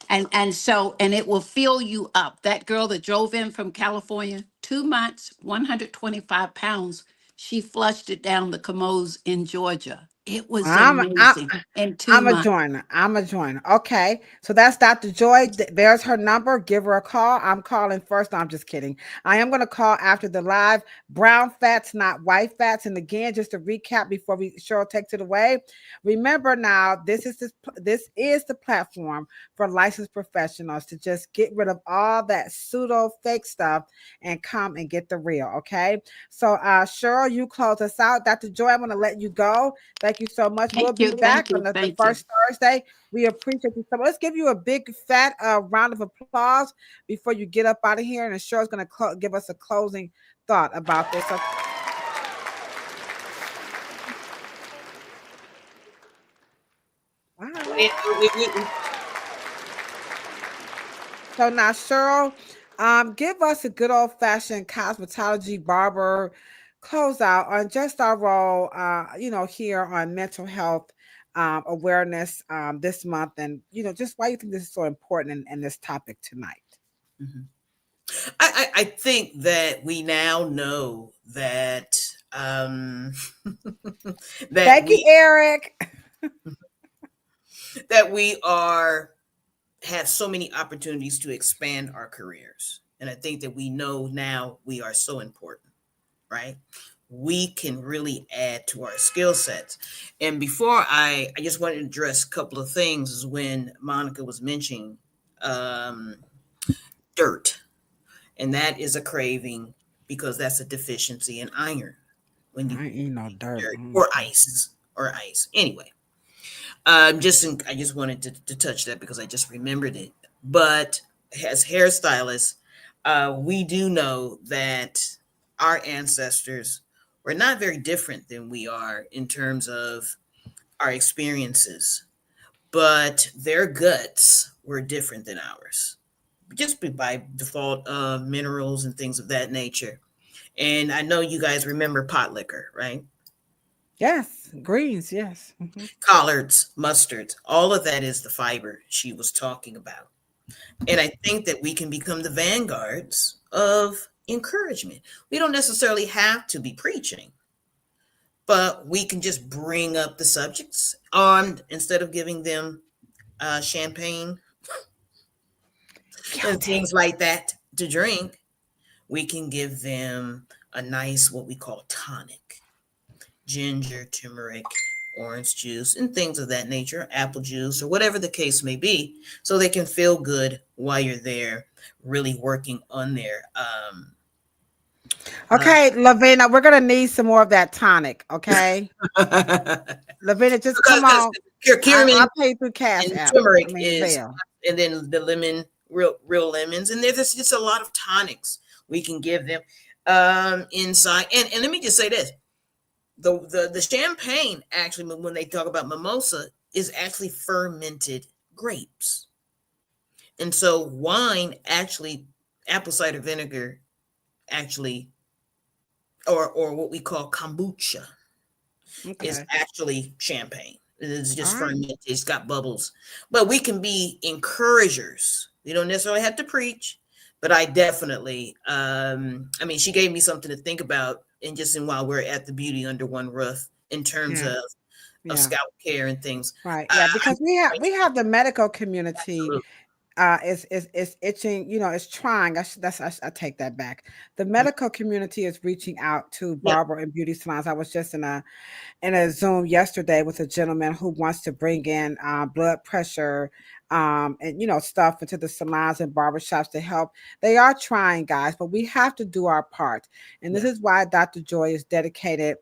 And it will fill you up. That girl that drove in from California, 2 months, 125 pounds, she flushed it down the commodes in Georgia. It was I'm I, amazing in two I'm a months. joiner. I'm a joiner. Okay. So that's Dr. Joy. There's her number. Give her a call. I'm calling first. No, I'm just kidding. I am going to call after the live. Brown fats, not white fats. And again, just to recap before Cheryl takes it away. Remember now, this is the platform for licensed professionals to just get rid of all that pseudo fake stuff and come and get the real. Okay. So Cheryl, you close us out. Dr. Joy, I'm going to let you go. Thank you so much. We'll Thank be you, back thank on you, the thank you. first Thursday. We appreciate you so much. Let's give you a big fat round of applause before you get up out of here. And Cheryl's going to give us a closing thought about this. So, wow. So now, Cheryl, give us a good old fashioned cosmetology barber closeout on just our role, here on mental health awareness this month, and just why you think this is so important in this topic tonight. Mhm. I think that we now know that that Thank you, we Eric. that we are have so many opportunities to expand our careers. And I think that we know now we are so important, right? We can really add to our skill sets. And before I just wanted to address a couple of things is when Monica was mentioning um, dirt, and that is a craving because that's a deficiency in iron when you I ain't eating no eat dirt. dirt or ice. Anyway, I just wanted to touch that because I just remembered it. But as hairstylists, we do know that our ancestors were not very different than we are in terms of our experiences, but their guts were different than ours, just by default of minerals and things of that nature. And I know you guys remember pot liquor, right? Yes, greens. Yes. Collards, mustards, all of that is the fiber she was talking about. And I think that we can become the vanguards of encouragement. We don't necessarily have to be preaching, but we can just bring up the subjects on instead of giving them champagne and Guilty. things like that to drink. We can give them a nice, what we call tonic, ginger, turmeric, orange juice, and things of that nature, apple juice, or whatever the case may be, so they can feel good while you're there, really working on their Okay, Lavina, we're gonna need some more of that tonic. Okay, because Lavina, just come on. curcumin I'll pay through Cash and App. I turmeric mean is, Zelle. and then the lemon, real lemons, and there's just a lot of tonics we can give them inside. And let me just say this: the champagne actually, when they talk about mimosa, is actually fermented grapes, and so wine actually, apple cider vinegar actually, or what we call kombucha, is Okay. actually champagne. It's All just right. fermented. It's got bubbles. But we can be encouragers. You don't necessarily have to preach, but I definitely, I mean, she gave me something to think about, and just in while we're at the beauty under one roof in terms Yeah. of Yeah. scalp care and things. Right. Uh, Yeah. Because we have the medical community absolutely. is itching, it's trying. I take that back. The medical community is reaching out to Yep. barber and beauty salons. I was just in a Zoom yesterday with a gentleman who wants to bring in blood pressure and stuff into the salons and barbershops to help. They are trying, guys, but we have to do our part. And this Yeah. is why Dr. Joy is dedicated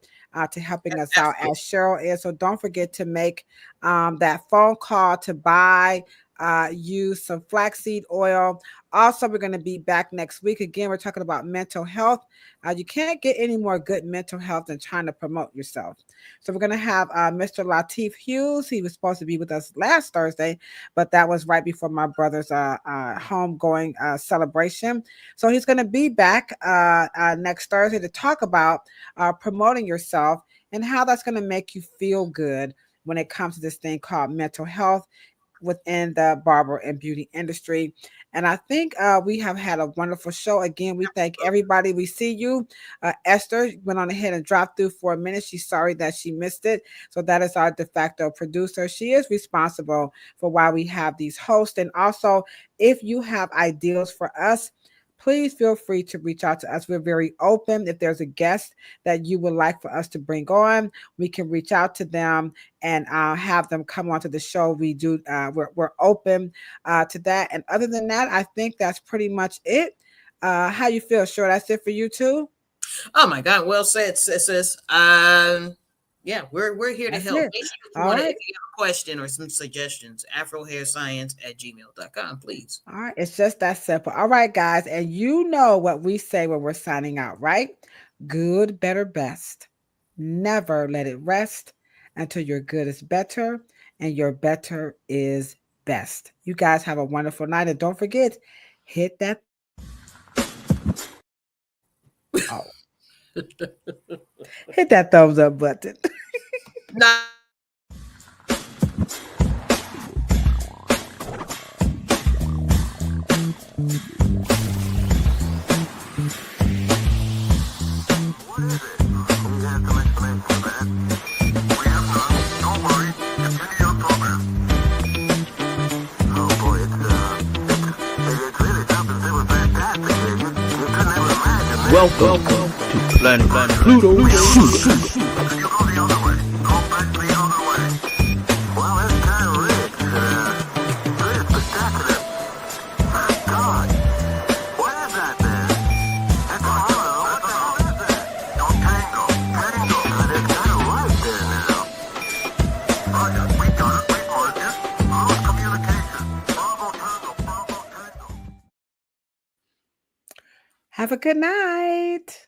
to helping us out, Absolutely. as Cheryl is. So don't forget to make that phone call to buy. Use some flaxseed oil. Also, we're going to be back next week. Again, we're talking about mental health. You can't get any more good mental health than trying to promote yourself. So we're going to have Mr. Lateef Hughes. He was supposed to be with us last Thursday, but that was right before my brother's homegoing celebration. So he's going to be back next Thursday to talk about promoting yourself and how that's going to make you feel good when it comes to this thing called mental health within the barber and beauty industry. And I think we have had a wonderful show. Again, we thank everybody. We see you. Esther went on ahead and dropped through for a minute. She's sorry that she missed it. So that is our de facto producer. She is responsible for why we have these hosts. And also, if you have ideas for us, please feel free to reach out to us. We're very open. If there's a guest that you would like for us to bring on, we can reach out to them and have them come onto the show. We do. We're open to that. And other than that, I think that's pretty much it. How you feel? Sure, that's it for you too. Oh my God. Well said, sis. Yeah, we're here to That's help. it. Make sure if you All want to, if right. you have a question or some suggestions, afrohairscience@gmail.com, please. All right. It's just that simple. All right, guys. And you know what we say when we're signing out, right? Good, better, best. Never let it rest until your good is better and your better is best. You guys have a wonderful night. And don't forget, hit that. Oh, hit that thumbs up button. Not Welcome to Planet Pluto Shoot. Have a good night.